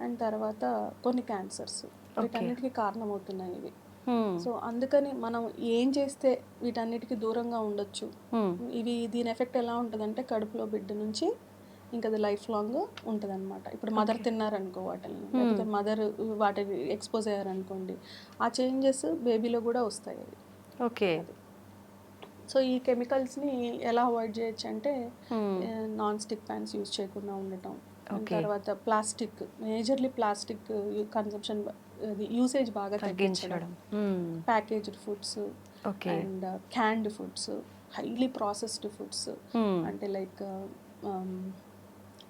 అండ్ తర్వాత కొన్ని క్యాన్సర్స్, వీటన్నిటికీ కారణమవుతున్నాయి ఇవి. సో అందుకని మనం ఏం చేస్తే వీటన్నిటికీ దూరంగా ఉండొచ్చు. దీని ఎఫెక్ట్ ఎలా ఉంటుందంటే కడుపులో బిడ్డ నుంచి ఇంకా అది లైఫ్ లాంగ్ ఉంటుంది అనమాట. ఇప్పుడు మదర్ తిన్నారనుకో వాటిని, లేకపోతే మదర్ వాటిని ఎక్స్పోజ్ అయ్యారనుకోండి, ఆ చేంజెస్ బేబీలో కూడా వస్తాయి అవి. ఓకే. సో ఈ కెమికల్స్ని ఎలా అవాయిడ్ చేయొచ్చు అంటే నాన్ స్టిక్ ప్యాన్స్ యూజ్ చేయకుండా ఉండటం, తర్వాత plastic, majorly plastic consumption usage బాగా తగ్గించడం, packaged foods and canned foods, highly processed foods అంటే like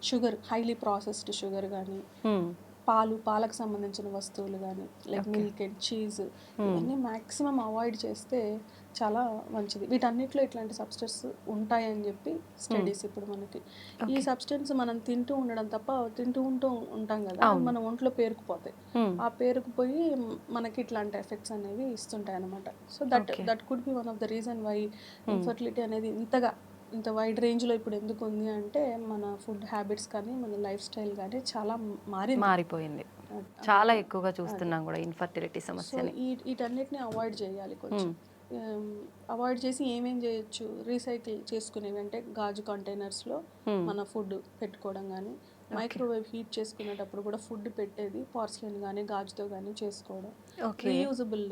sugar, highly processed sugar కానీ, పాలకు సంబంధించిన వస్తువులు కానీ లైక్ మిల్క్ అండ్ చీజ్, ఇవన్నీ మ్యాక్సిమం అవాయిడ్ చేస్తే చాలా మంచిది. వీటన్నిటిలో ఇట్లాంటి సబ్స్టెన్స్ ఉంటాయని చెప్పి స్టడీస్ ఇప్పుడు మనకి. ఈ సబ్స్టెన్స్ మనం తింటూ ఉండడం తప్ప తింటూ ఉంటాం కదా, మన ఒంట్లో పేరుకుపోతాయి. ఆ పేరుకుపోయి మనకి ఇట్లాంటి ఎఫెక్ట్స్ అనేవి ఇస్తుంటాయి అనమాట. So that could be one of the reason why infertility అనేది ఇంత వైడ్ రేంజ్లో ఇప్పుడు ఎందుకు ఉంది అంటే మన ఫుడ్ హ్యాబిట్స్ కానీ మన లైఫ్ స్టైల్ కానీ చాలా మారిపోయింది. చాలా ఎక్కువగా చూస్తున్నాం కూడా ఇన్ఫర్టిలిటీ సమస్యని. వీటన్నిటిని అవాయిడ్ చేయాలి కొంచెం. అవాయిడ్ చేసి ఏమేం చేయొచ్చు, రీసైకిల్ చేసుకునేవి అంటే గాజు కంటైనర్స్లో మన ఫుడ్ పెట్టుకోవడం కానీ, మైక్రోవేవ్ హీట్ చేసుకునేటప్పుడు కూడా ఫుడ్ పెట్టేది పోర్సిలిన్ కానీ గాజుతో కానీ చేసుకోవడం, రీయూజబుల్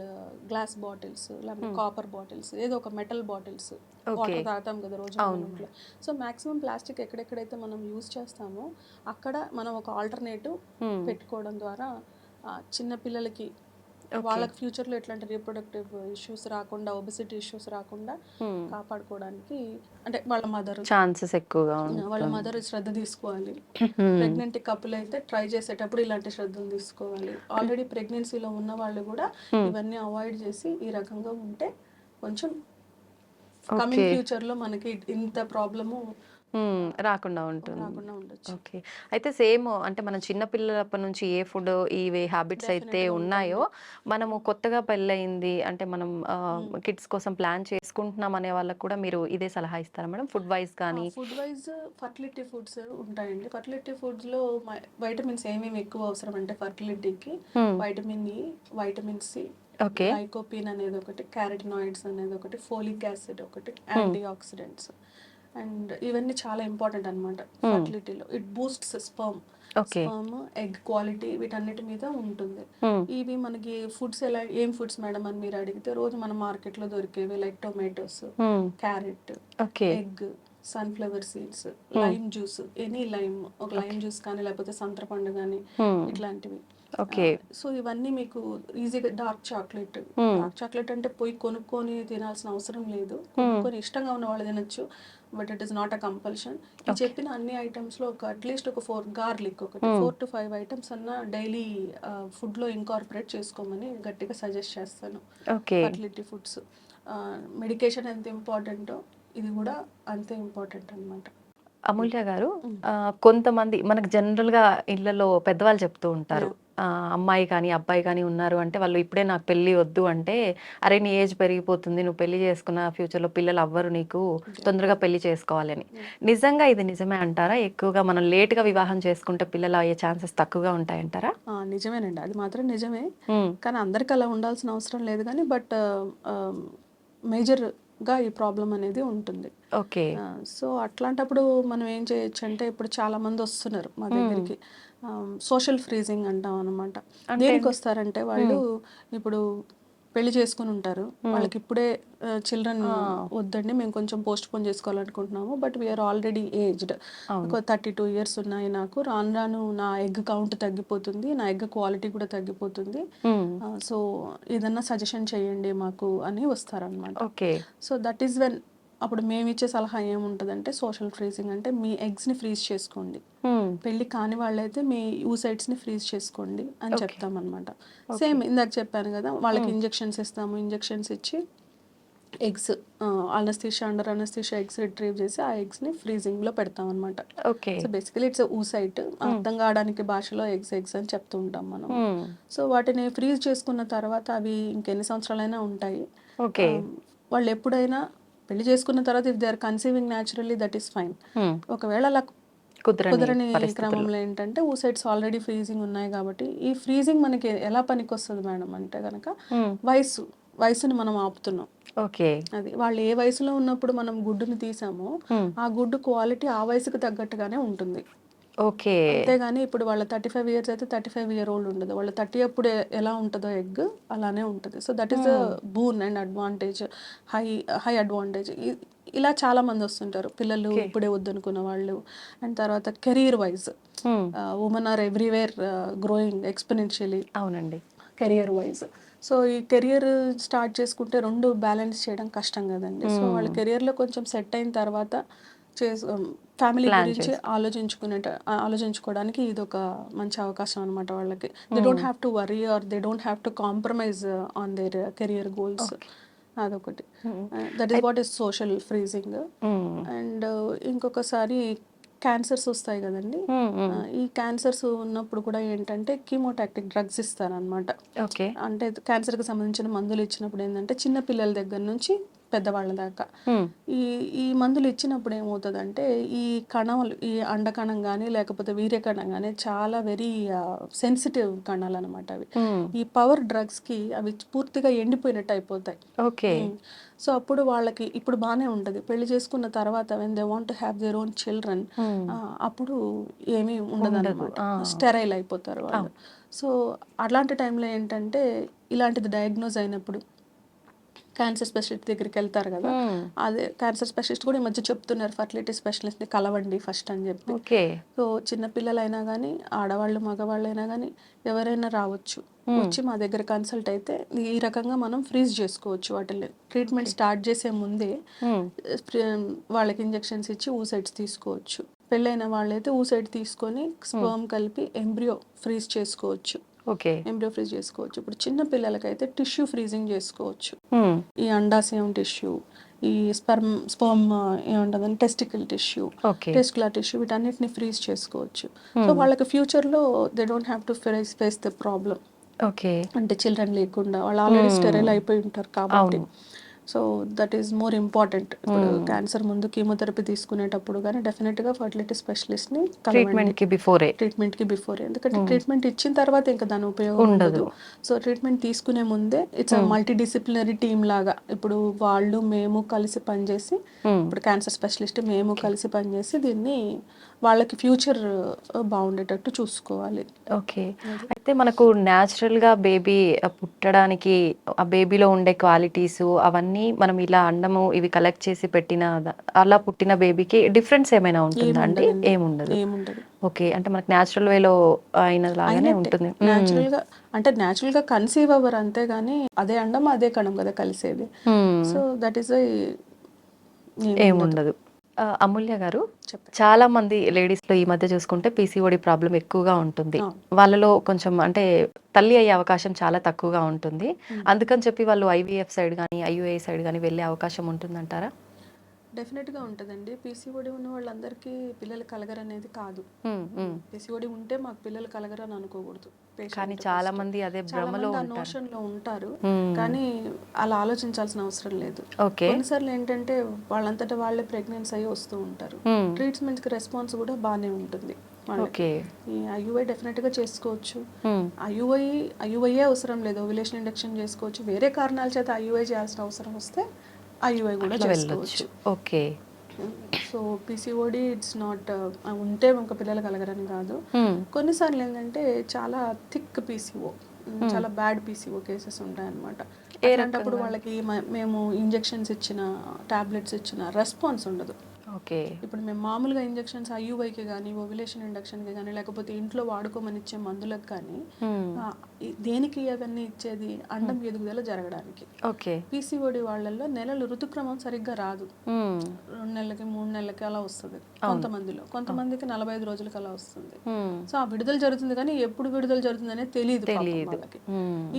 గ్లాస్ బాటిల్స్ లేకపోతే కాపర్ బాటిల్స్, ఏదో ఒక మెటల్ బాటిల్స్, వాటర్ తాగుతాం కదా రోజు ఇంట్లో. సో మ్యాక్సిమం ప్లాస్టిక్ ఎక్కడెక్కడైతే మనం యూజ్ చేస్తామో అక్కడ మనం ఒక ఆల్టర్నేటివ్ పెట్టుకోవడం ద్వారా చిన్న పిల్లలకి వాళ్ళకి ఫ్యూచర్లో ఎట్లాంటి రీప్రొడక్టివ్ ఇష్యూస్ రాకుండా, ఒబెసిటీ ఇష్యూస్ రాకుండా కాపాడుకోవడానికి అంటే వాళ్ళ మదర్ శ్రద్ధ తీసుకోవాలి. ప్రెగ్నెంట్ కపుల్ అయితే ట్రై చేసేటప్పుడు ఇలాంటి శ్రద్ధలు తీసుకోవాలి. ఆల్రెడీ ప్రెగ్నెన్సీలో ఉన్న వాళ్ళు కూడా ఇవన్నీ అవాయిడ్ చేసి ఈ రకంగా ఉంటే కొంచెం కమింగ్ ఫ్యూచర్లో మనకి ఇంత ప్రాబ్లము రాకుండా ఉంటుంది. ఓకే. అయితే సేమ్ అంటే మన చిన్న పిల్లలప్పటి నుంచి ఏ ఫుడ్ ఇవే హ్యాబిట్స్ అయితే ఉన్నాయో, మనము కొత్తగా పెళ్ళయింది అంటే మనం కిడ్స్ కోసం ప్లాన్ చేసుకుంటున్నాం అనే వాళ్ళకి కూడా మీరు ఇదే సలహా ఇస్తారా మేడం? ఫుడ్ వైజ్ కానీ ఫుడ్ వైజ్ ఫర్టిలిటీ ఫుడ్స్ ఉంటాయండి. ఫర్టిలిటీ ఫుడ్స్లో వైటమిన్స్ ఏమేమి ఎక్కువ అవసరం అంటే ఫర్టిలిటీకి vitamin E, vitamin C, lycopene అనేది ఒకటి, క్యారటినాయిడ్స్ అనేది ఒకటి, ఫోలిక్ యాసిడ్ ఒకటి, యాంటీ ఆక్సిడెంట్స్, అండ్ ఇవన్నీ చాలా ఇంపార్టెంట్ అనమాట ఫర్టిలిటీలో. It boosts sperm, egg quality వీటన్నిటి మీద ఉంటుంది. ఇవి మనకి ఫుడ్స్ ఏం ఫుడ్స్ మేడం అని మీరు అడిగితే, రోజు మన మార్కెట్లో దొరికేవి like tomatoes, carrot, egg, sunflower seeds, lime juice, any lime, ఒక లైమ్ జ్యూస్ కానీ లేకపోతే సంత్రపండు కానీ ఇట్లాంటివి. సో ఇవన్నీ మీకు ఈజీగా డార్క్ చాక్లెట్ అంటే పోయి కొనుక్కొని తినాల్సిన అవసరం లేదు. కొనుక్కొని ఇష్టంగా ఉన్న వాళ్ళు తినచ్చు, but it is not a compulsion. ఈ చెప్పిన అన్ని ఐటమ్స్లో అట్లీస్ట్ ఒక 4 to 5 ఐటమ్స్ అన్న డైలీ ఫుడ్లో ఇన్కార్పొరేట్ చేసుకోమని గట్టిగా సజెస్ట్ చేస్తాను. ఫర్టిలిటీ ఫుడ్స్ మెడికేషన్ ఎంత ఇంపార్టెంటో ఇది కూడా అంతే ఇంపార్టెంట్ అనమాట. అమూల్య గారు, కొంతమంది మనకు జనరల్గా ఇళ్లలో పెద్దవాళ్ళు చెప్తూ ఉంటారు, అమ్మాయి కానీ అబ్బాయి కానీ ఉన్నారు అంటే వాళ్ళు ఇప్పుడే నాకు పెళ్ళి వద్దు అంటే, అరే నీ ఏజ్ పెరిగిపోతుంది, నువ్వు పెళ్లి చేసుకున్న ఫ్యూచర్లో పిల్లలు అవ్వరు నీకు, తొందరగా పెళ్లి చేసుకోవాలని. నిజంగా ఇది నిజమే అంటారా? ఎక్కువగా మనం లేట్గా వివాహం చేసుకుంటే పిల్లలు అయ్యే ఛాన్సెస్ తక్కువగా ఉంటాయంటారా? నిజమేనండి, అది మాత్రం నిజమే. కానీ అందరికి అలా ఉండాల్సిన అవసరం లేదు కానీ, బట్ మేజర్గా ఈ ప్రాబ్లం అనేది ఉంటుంది. ఓకే. సో అట్లాంటప్పుడు మనం ఏం చేయొచ్చు అంటే, ఇప్పుడు చాలా మంది వస్తున్నారు మా దగ్గరికి, సోషల్ ఫ్రీజింగ్ అంటాం అనమాట. దేనికి వస్తారంటే వాళ్ళు ఇప్పుడు పెళ్లి చేసుకుని ఉంటారు, వాళ్ళకి ఇప్పుడే చిల్డ్రన్ వద్దండి, మేము కొంచెం పోస్ట్ పోన్ చేసుకోవాలనుకుంటున్నాము, but we're already aged, 32 years ఉన్నాయి నాకు, రాను నా ఎగ్ కౌంట్ తగ్గిపోతుంది, నా ఎగ్ క్వాలిటీ కూడా తగ్గిపోతుంది, సో ఏదన్నా సజెషన్ చేయండి మాకు అని వస్తారనమాట. సో దట్ ఈస్ వెన్ అప్పుడు మేము ఇచ్చే సలహా ఏముంటుందంటే, సోషల్ ఫ్రీజింగ్ అంటే మీ ఎగ్స్ని ఫ్రీజ్ చేసుకోండి, పెళ్ళి కాని వాళ్ళైతే మీ యూసైడ్స్ని ఫ్రీజ్ చేసుకోండి అని చెప్తామన్నమాట. సేమ్ ఇందాక చెప్పాను కదా, వాళ్ళకి ఇంజెక్షన్స్ ఇస్తాము, ఇంజెక్షన్స్ ఇచ్చి eggs anaesthesia, under anaesthesia eggs retrieve చేసి ఆ ఎగ్స్ని ఫ్రీజింగ్లో పెడతాం అనమాట. సో బేసికలీ ఇట్స్ ఊసైట్, అర్థం కావడానికి భాషలో ఎగ్స్ అని చెప్తూ ఉంటాం మనం. సో వాటిని ఫ్రీజ్ చేసుకున్న తర్వాత అవి ఇంకెన్ని సంవత్సరాలైనా ఉంటాయి. వాళ్ళు ఎప్పుడైనా పెళ్లి చేసుకున్న తర్వాత if they are conceiving naturally that is fine. ఒకవేళ అలా కుదరని పరిస్థితుల్లో. క్రమంలో ఏంటంటే ఊసైడ్స్ ఆల్రెడీ ఫ్రీజింగ్ ఉన్నాయి కాబట్టి ఈ ఫ్రీజింగ్ మనకి ఎలా పనికొస్తుంది మేడం అంటే కనుక వయసుని మనం ఆపుతున్నాం. ఓకే. అది వాళ్ళు ఏ వయసులో ఉన్నప్పుడు మనం గుడ్డుని తీసామో ఆ గుడ్డు క్వాలిటీ ఆ వయసుకు తగ్గట్టుగానే ఉంటుంది. ఓకే. అంతేగాని ఇప్పుడు వాళ్ళ 35 ఇయర్స్ అయితే 35 ఇయర్ ఓల్డ్ ఉండదు. వాళ్ళ 30 అప్పుడు ఎలా ఉంటుందో ఎగ్ అలానే ఉంటుంది. So that is the boon and advantage, high advantage. ఇలా చాలా మంది వస్తుంటారు పిల్లలు ఇప్పుడే వద్దనుకున్న వాళ్ళు. అండ్ తర్వాత career wise women are everywhere growing exponentially. అవునండి. Career wise. సో ఈ కెరియర్ స్టార్ట్ చేసుకుంటే రెండు బ్యాలెన్స్ చేయడం కష్టం కదండి. సో వాళ్ళ కెరియర్లో కొంచెం సెట్ అయిన తర్వాత ఫ్యామిలీ గురించి ఆలోచించుకోవడానికి ఇది ఒక మంచి అవకాశం అనమాట వాళ్ళకి. They don't have to worry or they don't have to compromise on their career goals. అదొకటి. That is what is social freezing. And ఇంకొకసారి క్యాన్సర్స్ వస్తాయి కదండి. ఈ క్యాన్సర్స్ ఉన్నప్పుడు కూడా ఏంటంటే కీమోటాక్టిక్ డ్రగ్స్ ఇస్తారనమాట. ఓకే. అంటే క్యాన్సర్కి సంబంధించిన మందులు ఇచ్చినప్పుడు ఏంటంటే చిన్న పిల్లల దగ్గర నుంచి పెద్దవాళ్ళ దాకా ఈ మందులు ఇచ్చినప్పుడు ఏమవుతుందంటే ఈ కణాలు, ఈ అండకణం కానీ లేకపోతే వీర్యకణం కానీ చాలా వెరీ సెన్సిటివ్ కణాలు అనమాట అవి. ఈ పవర్ డ్రగ్స్కి అవి పూర్తిగా ఎండిపోయినట్టు అయిపోతాయి. ఓకే. సో అప్పుడు వాళ్ళకి ఇప్పుడు బాగానే ఉంటుంది. పెళ్లి చేసుకున్న తర్వాత when they want to have their own children అప్పుడు ఏమీ ఉండదు అనమాట. స్టెరైల్ అయిపోతారు వాళ్ళు. సో అలాంటి టైంలో ఏంటంటే ఇలాంటిది డయాగ్నోజ్ అయినప్పుడు క్యాన్సర్ స్పెషలిస్ట్ దగ్గరికి వెళ్తారు కదా. అదే క్యాన్సర్ స్పెషలిస్ట్ కూడా ఈ మధ్య చెప్తున్నారు ఫర్టిలిటీ స్పెషలిస్ట్ని కలవండి ఫస్ట్ అని చెప్పి. ఓకే. సో చిన్నపిల్లలైనా కానీ ఆడవాళ్ళు మగవాళ్ళైనా కానీ ఎవరైనా రావచ్చు, వచ్చి మా దగ్గర కన్సల్ట్ అయితే ఈ రకంగా మనం ఫ్రీజ్ చేసుకోవచ్చు వాటిని. ట్రీట్మెంట్ స్టార్ట్ చేసే ముందే వాళ్ళకి ఇంజెక్షన్స్ ఇచ్చి ఊసైడ్స్ తీసుకోవచ్చు. పెళ్ళైన వాళ్ళైతే ఊసైడ్ తీసుకొని స్పర్మ్ కలిపి ఎంబ్రియో ఫ్రీజ్ చేసుకోవచ్చు. ఓకే. ఎంబ్రియో ఫ్రీజ్ చేసుకోవచ్చు. ఇప్పుడు చిన్న పిల్లలకైతే టిష్యూ ఫ్రీజింగ్ చేసుకోవచ్చు. ఈ అండాశయం టిష్యూ, ఈ స్పర్మ్ ఏమంటుందని టెస్టికల్ టిష్యూ, టెస్టికులర్ టిష్యూ, వీటన్నిటిని ఫ్రీజ్ చేసుకోవచ్చు. సో వాళ్ళకి ఫ్యూచర్లో they don't have to face the problem. Okay. అంటే చిల్డ్రన్ లేకుండా వాళ్ళు ఆల్రెడీ స్టెరైల్ అయిపోయి ఉంటారు కాబట్టి. So that is more important. ఇప్పుడు క్యాన్సర్ ముందు కీమోథెరపీ తీసుకునేటప్పుడు కానీ డెఫినెట్గా ఫర్టిలిటీ స్పెషలిస్ట్ని ట్రీట్మెంట్కి బిఫోరే. ఎందుకంటే ట్రీట్మెంట్ ఇచ్చిన తర్వాత ఇంకా దాని ఉపయోగం ఉండదు. సో ట్రీట్మెంట్ తీసుకునే ముందే ఇట్స్ మల్టీ డిసిప్లినరీ టీమ్ లాగా ఇప్పుడు వాళ్ళు మేము కలిసి పనిచేసి, ఇప్పుడు క్యాన్సర్ స్పెషలిస్ట్ మేము కలిసి పనిచేసి దీన్ని వాళ్ళకి ఫ్యూచర్ బాగుండేటట్టు చూసుకోవాలి. ఓకే. అయితే మనకు న్యాచురల్గా బేబీ పుట్టడానికి ఆ బేబీలో ఉండే క్వాలిటీస్ అవన్నీ మనం ఇలా అండము ఇవి కలెక్ట్ చేసి పెట్టిన అలా పుట్టిన బేబీకి డిఫరెన్స్ ఏమైనా ఉంటుందా అండి? ఏముండదు. ఓకే. అంటే మనకు న్యాచురల్ వేలో అయిన లాగానే ఉంటుంది. న్యాచురల్గా కన్సీవ్ అవ్వరు అంతేగాని అదే అండం అదే కణం కదా కలిసేది. సో దట్ ఈస్ ఏముండదు. అమూల్య గారు, చాలా మంది లేడీస్ లో ఈ మధ్య చూసుకుంటే పీసీఓడి ప్రాబ్లం ఎక్కువగా ఉంటుంది. వాళ్ళలో కొంచెం అంటే తల్లి అయ్యే అవకాశం చాలా తక్కువగా ఉంటుంది. అందుకని చెప్పి వాళ్ళు ఐవీఎఫ్ సైడ్ కానీ ఐయుఐ సైడ్ కానీ వెళ్ళే అవకాశం ఉంటుందంటారా? డెఫినెట్గా ఉంటుందండి. పీసీఓడి ఉన్న వాళ్ళందరికీ పిల్లలు కలగరనేది కాదు. పీసీఓడి ఉంటే మాకు పిల్లలు కలగరని అనుకోకూడదు. కానీ చాలా మంది అదే భ్రమలో నోషన్లో ఉంటారు. కానీ అలా ఆలోచించాల్సిన అవసరం లేదు. కొన్నిసార్లు ఏంటంటే వాళ్ళంతటా వాళ్ళే ప్రెగ్నెన్సీ అయ్యి వస్తూ ఉంటారు. ట్రీట్మెంట్కి రెస్పాన్స్ కూడా బాగానే ఉంటుంది. ఈ ఐయుఐ డెఫినెట్గా చేసుకోవచ్చు. ఐయుఐయే అవసరం లేదు, ఓవ్యులేషన్ ఇండక్షన్ చేసుకోవచ్చు. వేరే కారణాల చేత ఐయుఐ చేయాల్సిన అవసరం వస్తే ఐయుఐ కూడా చేసుకోవచ్చు. Okay. So PCOD it's not ఉంటే ఒక పిల్లలు కలగరని కాదు. కొన్నిసార్లు ఏంటంటే చాలా థిక్ పీసీఓ, చాలా బ్యాడ్ పీసీఓ కేసెస్ ఉంటాయన్నమాట. అలాంటప్పుడు వాళ్ళకి మేము ఇంజెక్షన్స్ ఇచ్చిన, టాబ్లెట్స్ ఇచ్చిన రెస్పాన్స్ ఉండదు. ఓకే. ఇప్పుడు మేము మామూలుగా ఇంజెక్షన్స్ ఐయుఐకి కానీ ఓవ్యులేషన్ ఇండక్షన్కి కానీ లేకపోతే ఇంట్లో వాడుకోమని ఇచ్చే మందులకు కానీ దేనికి అవన్నీ ఇచ్చేది అండం ఎదుగుదల జరగడానికి. ఓకే. పీసీఓడి వాళ్ళల్లో నెలలు ఋతుక్రమం సరిగ్గా రాదు. 2 నెలలకి 3 నెలలకి అలా వస్తుంది కొంతమందికి 45 రోజులకి అలా వస్తుంది. సో ఆ విడుదల జరుగుతుంది కానీ ఎప్పుడు విడుదల జరుగుతుంది అనేది తెలియదు వాళ్ళకి.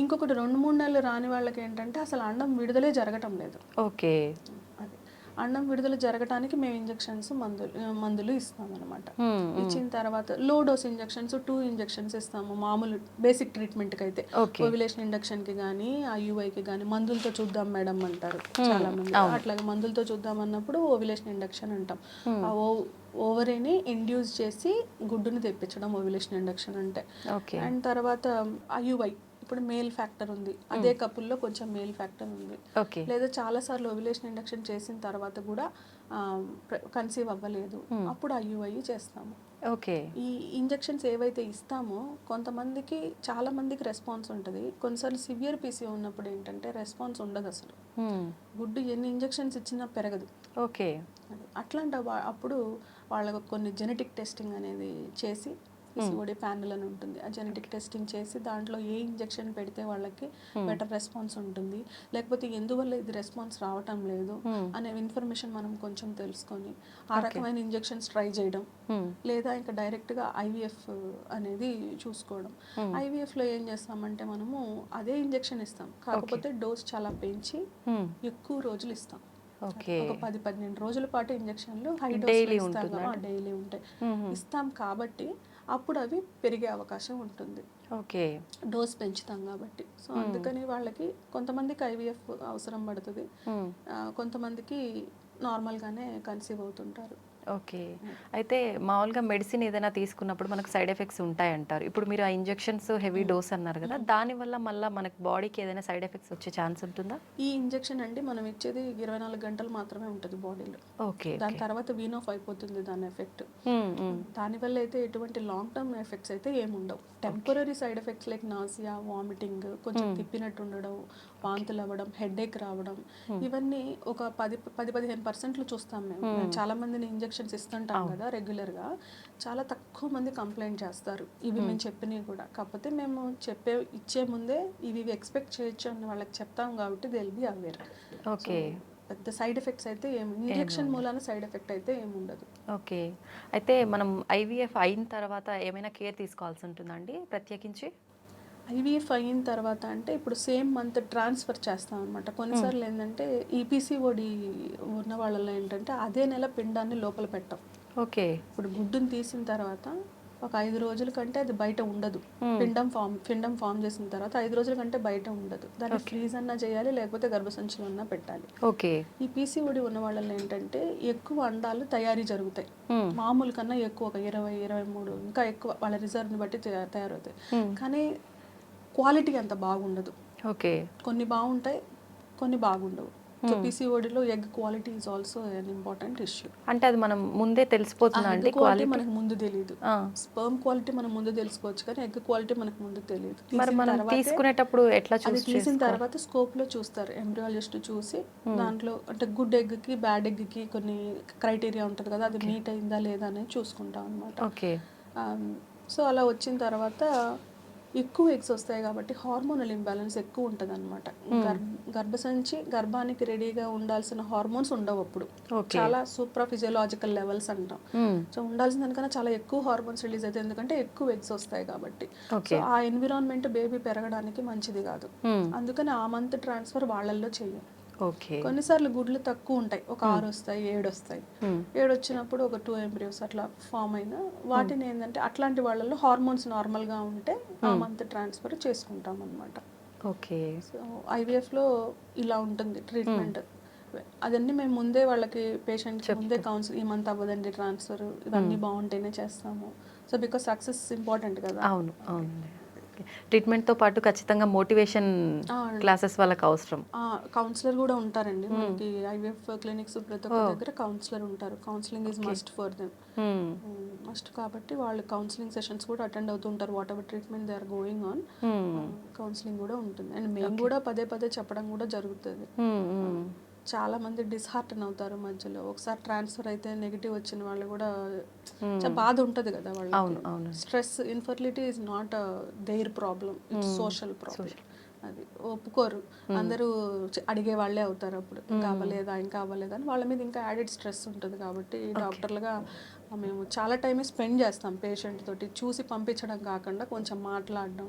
ఇంకొకటి 2-3 నెలలు రాని వాళ్ళకి ఏంటంటే అసలు అండం విడుదలే జరగటం లేదు. ఓకే. అండం విడుదల జరగటానికి మేము ఇంజెక్షన్స్ మందులు ఇస్తాం అనమాట. ఇచ్చిన తర్వాత లో డోస్ ఇంజెక్షన్స్ 2 ఇంజెక్షన్స్ ఇస్తాము మామూలు బేసిక్ ట్రీట్మెంట్కి అయితే. ఓవ్యులేషన్ ఇండక్షన్కి కానీ ఐయుఐకి కానీ మందులతో చూద్దాం మేడం అంటారు చాలా మంది. అట్లాగే మందులతో చూద్దాం అన్నప్పుడు ఓవ్యులేషన్ ఇండక్షన్ అంటాం. ఓవరీని ఇండ్యూస్ చేసి గుడ్డుని తెప్పించడం ఓవ్యులేషన్ ఇండక్షన్ అంటే. ఓకే. అండ్ తర్వాత ఐయుఐ, ఇప్పుడు మేల్ ఫ్యాక్టర్ ఉంది, అదే కపుల్లో కొంచెం మేల్ ఫ్యాక్టర్ ఉంది, ఓకే. లేదా చాలాసార్లు ఓవ్యులేషన్ ఇండక్షన్ చేసిన తర్వాత కూడా కన్సీవ్ అవ్వలేదు, అప్పుడు ఐయుఐ చేస్తాము. ఓకే. ఈ ఇంజెక్షన్స్ ఏవైతే ఇస్తామో కొంతమందికి, చాలా మందికి రెస్పాన్స్ ఉంటుంది. కొన్నిసార్లు సివియర్ పీసీ ఉన్నప్పుడు ఏంటంటే రెస్పాన్స్ ఉండదు అసలు, గుడ్డు ఎన్ని ఇంజెక్షన్స్ ఇచ్చినా పెరగదు. ఓకే. అట్లాంటి అప్పుడు వాళ్ళకు కొన్ని జెనెటిక్ టెస్టింగ్ అనేది చేసి, పిసిఓడి ప్యానెల్ అని ఉంటుంది, ఆ జెనెటిక్ టెస్టింగ్ చేసి దాంట్లో ఏ ఇంజెక్షన్ పెడితే వాళ్ళకి బెటర్ రెస్పాన్స్ ఉంటుంది, లేకపోతే ఎందువల్ల ఇది రెస్పాన్స్ రావటం లేదు అనే ఇన్ఫర్మేషన్ మనం కొంచెం తెలుసుకొని ఆ రకమైన ఇంజెక్షన్స్ ట్రై చేయడం, లేదా ఇంకా డైరెక్ట్గా ఐవీఎఫ్ అనేది చూసుకోవడం. ఐవీఎఫ్లో ఏం చేస్తామంటే మనము అదే ఇంజెక్షన్ ఇస్తాం, కాకపోతే డోస్ చాలా పెంచి ఎక్కువ రోజులు ఇస్తాం. ఓకే. ఒక 10-12 రోజుల పాటు ఇంజెక్షన్లు హై డోస్ డైలీ ఉంటాయి ఇస్తాం, కాబట్టి అప్పుడు అవి పెరిగే అవకాశం ఉంటుంది. ఓకే. డోస్ పెంచుతాం కాబట్టి. సో అందుకని వాళ్ళకి కొంతమందికి ఐవీఎఫ్ అవసరం పడుతుంది, కొంతమందికి నార్మల్గానే కన్సీవ్ అవుతుంటారు. ఓకే. అయితే మామూలుగా మెడిసిన్ ఏదైనా తీసుకున్నప్పుడు మనకు సైడ్ ఎఫెక్ట్స్ ఉంటాయంటారు. ఇప్పుడు మీరు ఆ ఇంజెక్షన్స్ హెవీ డోస్ అన్నారు కదా, దానివల్ల మళ్ళీ మనకు బాడీకి ఏదైనా సైడ్ ఎఫెక్ట్స్ వచ్చే ఛాన్స్ ఉంటుందా? ఈ ఇంజెక్షన్ అండి మనం ఇచ్చేది 24 గంటలు మాత్రమే ఉంటుంది బాడీలో. ఓకే. దాని తర్వాత వీన్ ఆఫ్ అయిపోతుంది దాని ఎఫెక్ట్. దానివల్ల అయితే ఎటువంటి లాంగ్ టర్మ్ ఎఫెక్ట్స్ అయితే ఏముండవు. Temporary side effects like nausea, vomiting, కొంచెం తిప్పినట్టు ఉండడం, వాంతులు అవ్వడం, హెడేక్ రావడం, ఇవన్నీ ఒక 10-15% చూస్తాం మేము. చాలా మందిని ఇంజెక్షన్స్ ఇస్తుంటాం కదా రెగ్యులర్గా, చాలా తక్కువ మంది కంప్లైంట్ చేస్తారు ఇవి మేము చెప్పినవి కూడా. కాకపోతే మేము ఇచ్చే ముందే ఇవి ఎక్స్పెక్ట్ చేయొచ్చు అని వాళ్ళకి చెప్తాం కాబట్టి they will be aware. Okay. పెద్ద సైడ్ ఎఫెక్ట్స్ అయితే ఇంజెక్షన్ మూలాన సైడ్ ఎఫెక్ట్ అయితే ఏముండదు. ఓకే. అయితే మనం ఐవీఎఫ్ అయిన తర్వాత ఏమైనా కేర్ తీసుకోవాల్సి ఉంటుందండి ప్రత్యేకించి? ఐవీఎఫ్ అయిన తర్వాత అంటే ఇప్పుడు సేమ్ మంత్ ట్రాన్స్ఫర్ చేస్తాం అనమాట. కొన్నిసార్లు ఏంటంటే ఈపీసీఓడి ఉన్న వాళ్ళలో ఏంటంటే అదే నెల పిండాన్ని లోపల పెట్టాం. ఓకే. ఇప్పుడు గుడ్డుని తీసిన తర్వాత ఒక 5 రోజుల కంటే అది బయట ఉండదు. పిండం ఫామ్ చేసిన తర్వాత 5 రోజుల కంటే బయట ఉండదు. దాన్ని ఫ్రీజ్ అన్నా చేయాలి, లేకపోతే గర్భసంచిలో అన్నా పెట్టాలి. ఓకే. ఈ పీసీఓడి ఉన్న వాళ్ళలో ఏంటంటే ఎక్కువ అండాలు తయారీ జరుగుతాయి, మామూలు కన్నా ఎక్కువ, ఒక 20-23 ఇంకా ఎక్కువ వాళ్ళ రిజర్వ్ని బట్టి తయారవుతాయి. కానీ క్వాలిటీ అంత బాగుండదు. ఓకే. కొన్ని బాగుంటాయి, కొన్ని బాగుండవు. సో పీసీఓడిలో egg quality is also an important issue. అంటే అది మనం ముందే తెలిసిపోతుందా అండి? క్వాలిటీ మనకు ముందు తెలియదు. స్పర్మ్ క్వాలిటీ మనం ముందు తెలుసుకోవచ్చు, కానీ ఎగ్ క్వాలిటీ మనకు ముందు తెలియదు. మరి మనం తీసుకునేటప్పుడు ఎట్లా అది తీసిన తర్వాత స్కోప్ లో చూస్తారు, ఎంబ్రియాలజిస్ట్ చూసి దాంట్లో అంటే గుడ్ ఎగ్ కి బ్యాడ్ ఎగ్ కి కొన్ని క్రైటీరియా ఉంటుంది కదా, అది మీట్ అయిందా లేదా అనేది చూసుకుంటాం అనమాట. ఓకే. సో అలా వచ్చిన తర్వాత ఎక్కువ ఎగ్స్ వస్తాయి కాబట్టి హార్మోనల్ ఇంబ్యాలెన్స్ ఎక్కువ ఉంటుంది అనమాట. గర్భసంచి గర్భానికి రెడీగా ఉండాల్సిన హార్మోన్స్ ఉండవు అప్పుడు, చాలా సూప్రా ఫిజియోలాజికల్ లెవెల్స్ అంటాం. సో ఉండాల్సిన దానికన్నా చాలా ఎక్కువ హార్మోన్స్ రిలీజ్ అవుతాయి, ఎందుకంటే ఎక్కువ ఎగ్స్ వస్తాయి కాబట్టి. సో ఆ ఎన్విరాన్మెంట్ బేబీ పెరగడానికి మంచిది కాదు, అందుకని ఆ మంత్ ట్రాన్స్ఫర్ వాళ్ళల్లో చెయ్యం. కొన్నిసార్లు గుడ్లు తక్కువ ఉంటాయి, ఒక 6 వస్తాయి, 7 వస్తాయి. 7 వచ్చినప్పుడు ఒక 2 ఎంబ్రియోస్ అట్లా ఫామ్ అయినా వాటిని ఏంటంటే అట్లాంటి వాళ్ళల్లో హార్మోన్స్ నార్మల్గా ఉంటే ఆ మంత్ ట్రాన్స్ఫర్ చేసుకుంటాం అనమాట. ఓకే. సో ఐవీఎఫ్లో ఇలా ఉంటుంది ట్రీట్మెంట్. అదన్నీ మేము ముందే వాళ్ళకి పేషెంట్కి ముందే కౌన్సిల్, ఈ మంత్ అవ్వదండి ట్రాన్స్ఫర్, ఇవన్నీ బాగుంటేనే చేస్తాము. సో బికాస్ సక్సెస్ ఇంపార్టెంట్ కదా. అవును, అవును. ట్రీట్మెంట్తో పాటు ఖచ్చితంగా మోటివేషన్ క్లాసెస్ వాళ్ళకి అవసరం. కౌన్సిలర్ కూడా ఉంటారండి మనకి ఐవీఎఫ్ క్లినిక్స్ ప్రతి ఒక్క దగ్గర కౌన్సిలర్ ఉంటారు. Counselling is must for them, must కాబట్టి వాళ్ళు కౌన్సిలింగ్ సెషన్స్ కూడా అటెండ్ అవుతుంటారు. Whatever treatment they are going on, counselling కూడా ఉంటుంది. అండ్ మేము కూడా పదే చెప్పడం కూడా జరుగుతుంది. చాలా మంది డిస్హార్టన్ అవుతారు మధ్యలో, ఒకసారి ట్రాన్స్ఫర్ అయితే నెగిటివ్ వచ్చిన వాళ్ళు కూడా చాలా బాధ ఉంటుంది కదా వాళ్ళకి. Stress, infertility is not their problem, it's social problem. అది ఒప్పుకోరు, అందరూ అడిగే వాళ్ళే అవుతారు అప్పుడు, ఇంకా అవ్వలేదా అని వాళ్ళ మీద ఇంకా యాడెడ్ స్ట్రెస్ ఉంటుంది. కాబట్టి డాక్టర్లుగా మేము చాలా టైమే స్పెండ్ చేస్తాం పేషెంట్ తోటి, చూసి పంపించడం కాకుండా కొంచెం మాట్లాడడం,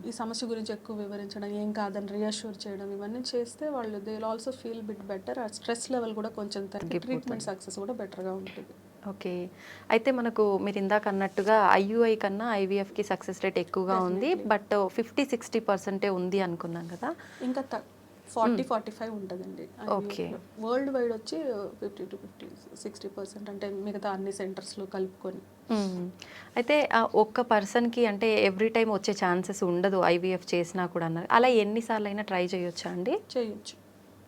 ఈ సమస్య గురించి ఎక్కువ వివరించడం, ఏం కాదని రియాష్యూర్ చేయడం, ఇవన్నీ చేస్తే వాళ్ళు they will also feel bit better. ఆ స్ట్రెస్ లెవెల్ కూడా కొంచెం తగ్గి ట్రీట్మెంట్ సక్సెస్ కూడా బెటర్గా ఉంటుంది. ఓకే. అయితే మనకు మీరు ఇందాక అన్నట్టుగా ఐయుఐ కన్నా ఐవీఎఫ్కి సక్సెస్ రేట్ ఎక్కువగా ఉంది, బట్ 50-60% ఉంది అనుకున్నాం కదా. ఇంకా 40-45 ఉంటుందండి. ఓకే. వరల్డ్ వైడ్ వచ్చి 50-60% అంటే మిగతా అన్ని సెంటర్స్లో కలుపుకొని. అయితే ఒక్క పర్సన్కి అంటే ఎవ్రీ టైం వచ్చే ఛాన్సెస్ ఉండదు ఐవీఎఫ్ చేసినా కూడా అన్నారు. అలా ఎన్నిసార్లు అయినా ట్రై చేయొచ్చా అండి? చేయొచ్చు,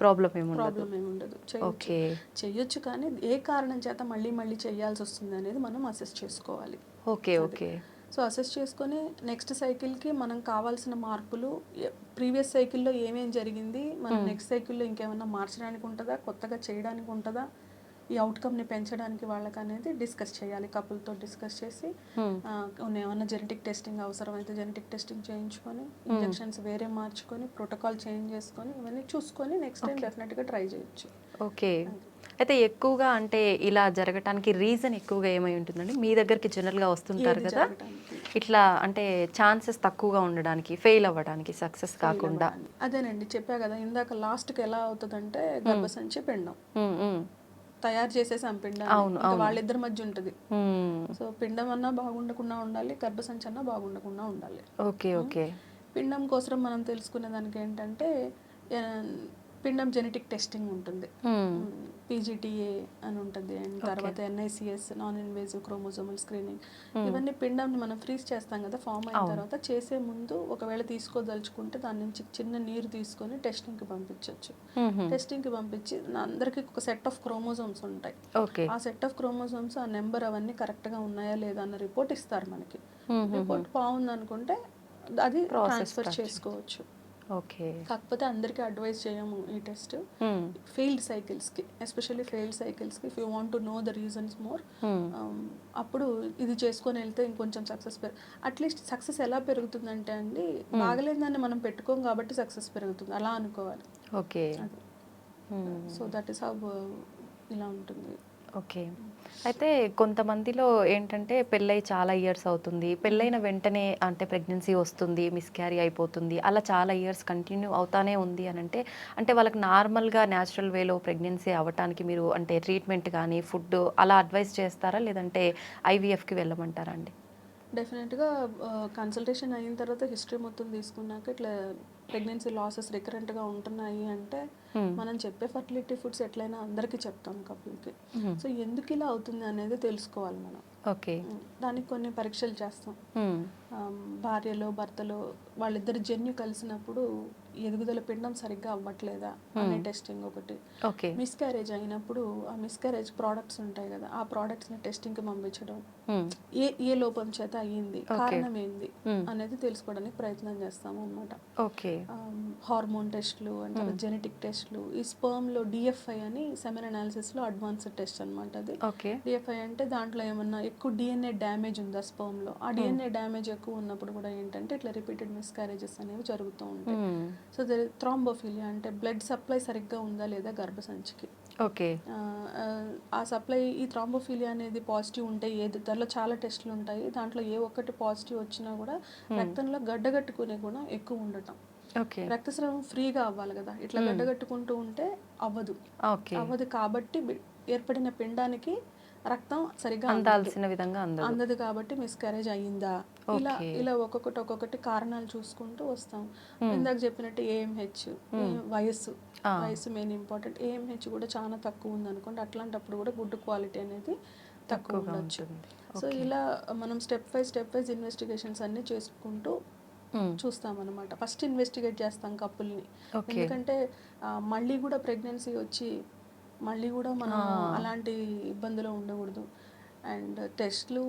ప్రాబ్లం ఏముండదు. ప్రాబ్లం ఏముండదు, చేయొచ్చు. ఓకే. చేయొచ్చు, కానీ ఏ కారణం చేత మళ్ళీ మళ్ళీ చేయాల్సి వస్తుంది అనేది మనం అసెస్ చేసుకోవాలి. ఓకే. ఓకే. సో అసెస్ చేసుకొని నెక్స్ట్ సైకిల్కి మనం కావాల్సిన మార్పులు, ప్రీవియస్ సైకిల్లో ఏమేం జరిగింది, మనం నెక్స్ట్ సైకిల్లో ఇంకేమన్నా మార్చడానికి ఉంటుందా, కొత్తగా చేయడానికి ఉంటుందా, ఈ అవుట్కమ్ని పెంచడానికి వాళ్ళకి అనేది డిస్కస్ చేయాలి. కపుల్తో డిస్కస్ చేసి ఏమన్నా జెనెటిక్ టెస్టింగ్ అవసరమైతే జెనెటిక్ టెస్టింగ్ చేయించుకొని, ఇంజెక్షన్స్ వేరే మార్చుకొని, ప్రోటోకాల్ చేంజ్ చేసుకొని, ఇవన్నీ చూసుకొని నెక్స్ట్ టైం డెఫినెట్గా ట్రై చేయొచ్చు. ఓకే. అయితే ఎక్కువగా అంటే ఇలా జరగటానికి రీజన్ ఎక్కువగా ఏమై ఉంటుందండి? మీ దగ్గరికి జనరల్గా వస్తుంటారు కదా, ఇట్లా అంటే ఛాన్సెస్ తక్కువగా ఉండడానికి, ఫెయిల్ అవ్వడానికి, సక్సెస్ కాకుండా? అదేనండి చెప్పా కదా ఇందాక, లాస్ట్కి ఎలా అవుతుందంటే గర్భసంచి పిండం తయారు చేసేసాం పిండాన్ని, వాళ్ళిద్దరి మధ్య ఉంటుంది. సో పిండం అన్నా బాగుండకుండా ఉండాలి, గర్భసంచి అన్నా బాగుండకుండా ఉండాలి. ఓకే. ఓకే. పిండం కోసం మనం తెలుసుకునే దానికి ఏంటంటే పిండం జెనెటిక్ టెస్టింగ్ ఉంటుంది, పీజీటీఏ అని ఉంటుంది, అండ్ తర్వాత NICS non invasive chromosomal screening. ఇవన్నీ పిండంని మనం ఫ్రీజ్ చేస్తాం కదా ఫామ్ అయిన తర్వాత, చేసే ముందు ఒకవేళ తీసుకోదలుచుకుంటే దాని నుంచి చిన్న నీరు తీసుకొని టెస్టింగ్కి పంపించవచ్చు. టెస్టింగ్కి పంపించి అందరికీ ఒక సెట్ ఆఫ్ క్రోమోజోమ్స్ ఉంటాయి. ఆ సెట్ ఆఫ్ క్రోమోజోమ్స్, ఆ నెంబర్ అవన్నీ కరెక్ట్గా ఉన్నాయా లేదా అన్న రిపోర్ట్ ఇస్తారు మనకి. రిపోర్ట్ బాగుంది అనుకుంటే అది ట్రాన్స్ఫర్ చేసుకోవచ్చు. ఓకే. కాకపోతే అందరికీ అడ్వైస్ చేయము ఈ టెస్ట్. ఫెయిల్డ్ సైకిల్స్కి, ఎస్పెషల్లీ ఫెయిల్డ్ సైకిల్స్కి, if you want to know the reasons more, అప్పుడు ఇది చేసుకొని వెళ్తే ఇంకొంచెం సక్సెస్ అట్లీస్ట్ సక్సెస్ ఎలా పెరుగుతుందంటే అండి, బాగలేని దాన్ని మనం పెట్టుకోం కాబట్టి సక్సెస్ పెరుగుతుంది అలా అనుకోవాలి. Okay. So that is how ఇలా ఉంటుంది. ఓకే. అయితే కొంతమందిలో ఏంటంటే పెళ్ళై చాలా ఇయర్స్ అవుతుంది, పెళ్ళైన వెంటనే అంటే ప్రెగ్నెన్సీ వస్తుంది, మిస్క్యారీ అయిపోతుంది, అలా చాలా ఇయర్స్ కంటిన్యూ అవుతానే ఉంది అని అంటే వాళ్ళకి నార్మల్గా న్యాచురల్ వేలో ప్రెగ్నెన్సీ అవ్వటానికి మీరు అంటే ట్రీట్మెంట్ కానీ ఫుడ్ అలా అడ్వైస్ చేస్తారా, లేదంటే ఐవీఎఫ్కి వెళ్ళమంటారా అండి? డెఫినెట్గా కన్సల్టేషన్ అయిన తర్వాత హిస్టరీ మొత్తం తీసుకున్నాక ఇట్లా ప్రెగ్నెన్సీ లాసెస్ రికరెంట్గా ఉంటున్నాయి అంటే, మనం చెప్పే ఫర్టిలిటీ ఫుడ్స్ ఎట్లయినా అందరికీ చెప్తాం కపుల్కి. సో ఎందుకు ఇలా అవుతుంది అనేది తెలుసుకోవాలి మనం. ఓకే. దానికి కొన్ని పరీక్షలు చేస్తాం. భార్యలో భర్తలో వాళ్ళిద్దరు జన్యు కలిసినప్పుడు ఎదుగుదల పిండం సరిగ్గా అవ్వట్లేదా అనే టెస్టింగ్ ఒకటి. మిస్క్యారేజ్ అయినప్పుడు ఆ మిస్క్యారేజ్ ప్రోడక్ట్స్ ఉంటాయి కదా, ఆ ప్రోడక్ట్స్ని టెస్టింగ్కి పంపించడం, ఏ లోపం చేత అయ్యింది, కారణం ఏంది అనేది తెలుసుకోవడానికి ప్రయత్నం చేస్తాము అన్నమాట. హార్మోన్ టెస్ట్లు అంటే జెనెటిక్ టెస్ట్లు, ఈ స్పర్మ్లో DFI అని సెమెన్ అనాలిసిస్లో అడ్వాన్స్డ్ టెస్ట్ అనమాట. అది DFI అంటే దాంట్లో ఏమన్నా ఎక్కువ DNA డ్యామేజ్ ఉందా స్పర్మ్లో, ఆ DNA డ్యామేజ్ ఎక్కువ ఉన్నప్పుడు కూడా ఏంటంటే ఇట్లా రిపీటెడ్ మిస్క్యారేజెస్ అనేవి జరుగుతూ ఉంటాయి. సో థ్రాంబోఫిలియా అంటే బ్లడ్ సప్లై సరిగ్గా ఉందా లేదా గర్భసంచికి. ఓకే. ఆ సప్లై, ఈ థ్రాంబోఫిలియా అనేది పాజిటివ్ ఉంటే దాంట్లో చాలా టెస్టులు ఉంటాయి, దాంట్లో ఏ ఒక్కటి పాజిటివ్ వచ్చినా కూడా రక్తంలో గడ్డగట్టుకునే గుణం ఎక్కువ ఉండటం. రక్తస్రావం ఫ్రీగా అవ్వాలి కదా, ఇట్లా గడ్డగట్టుకుంటూ ఉంటే అవ్వదు కాబట్టి ఏర్పడిన పిండానికి రక్తం సరిగ్గా అందాల్సిన విధంగా అందదు కాబట్టి మిస్క్యారేజ్ అయ్యిందా, ఇలా ఒక్కొక్కటి కారణాలు చూసుకుంటూ వస్తాం. ఇందాక చెప్పినట్టు AMH, వయస్సు మెయిన్ ఇంపార్టెంట్. AMH కూడా చాలా తక్కువ ఉంది అనుకోండి, అట్లాంటప్పుడు కూడా గుడ్ క్వాలిటీ అనేది తక్కువ ఉండొచ్చు. సో ఇలా మనం స్టెప్ వైజ్ ఇన్వెస్టిగేషన్స్ అన్ని చేసుకుంటూ చూస్తామన్నమాట. ఫస్ట్ ఇన్వెస్టిగేట్ చేస్తాం కపుల్ని, ఎందుకంటే మళ్ళీ కూడా ప్రెగ్నెన్సీ వచ్చి మళ్ళీ కూడా మనం అలాంటి ఇబ్బందులు ఉండకూడదు. అండ్ టెస్ట్లు,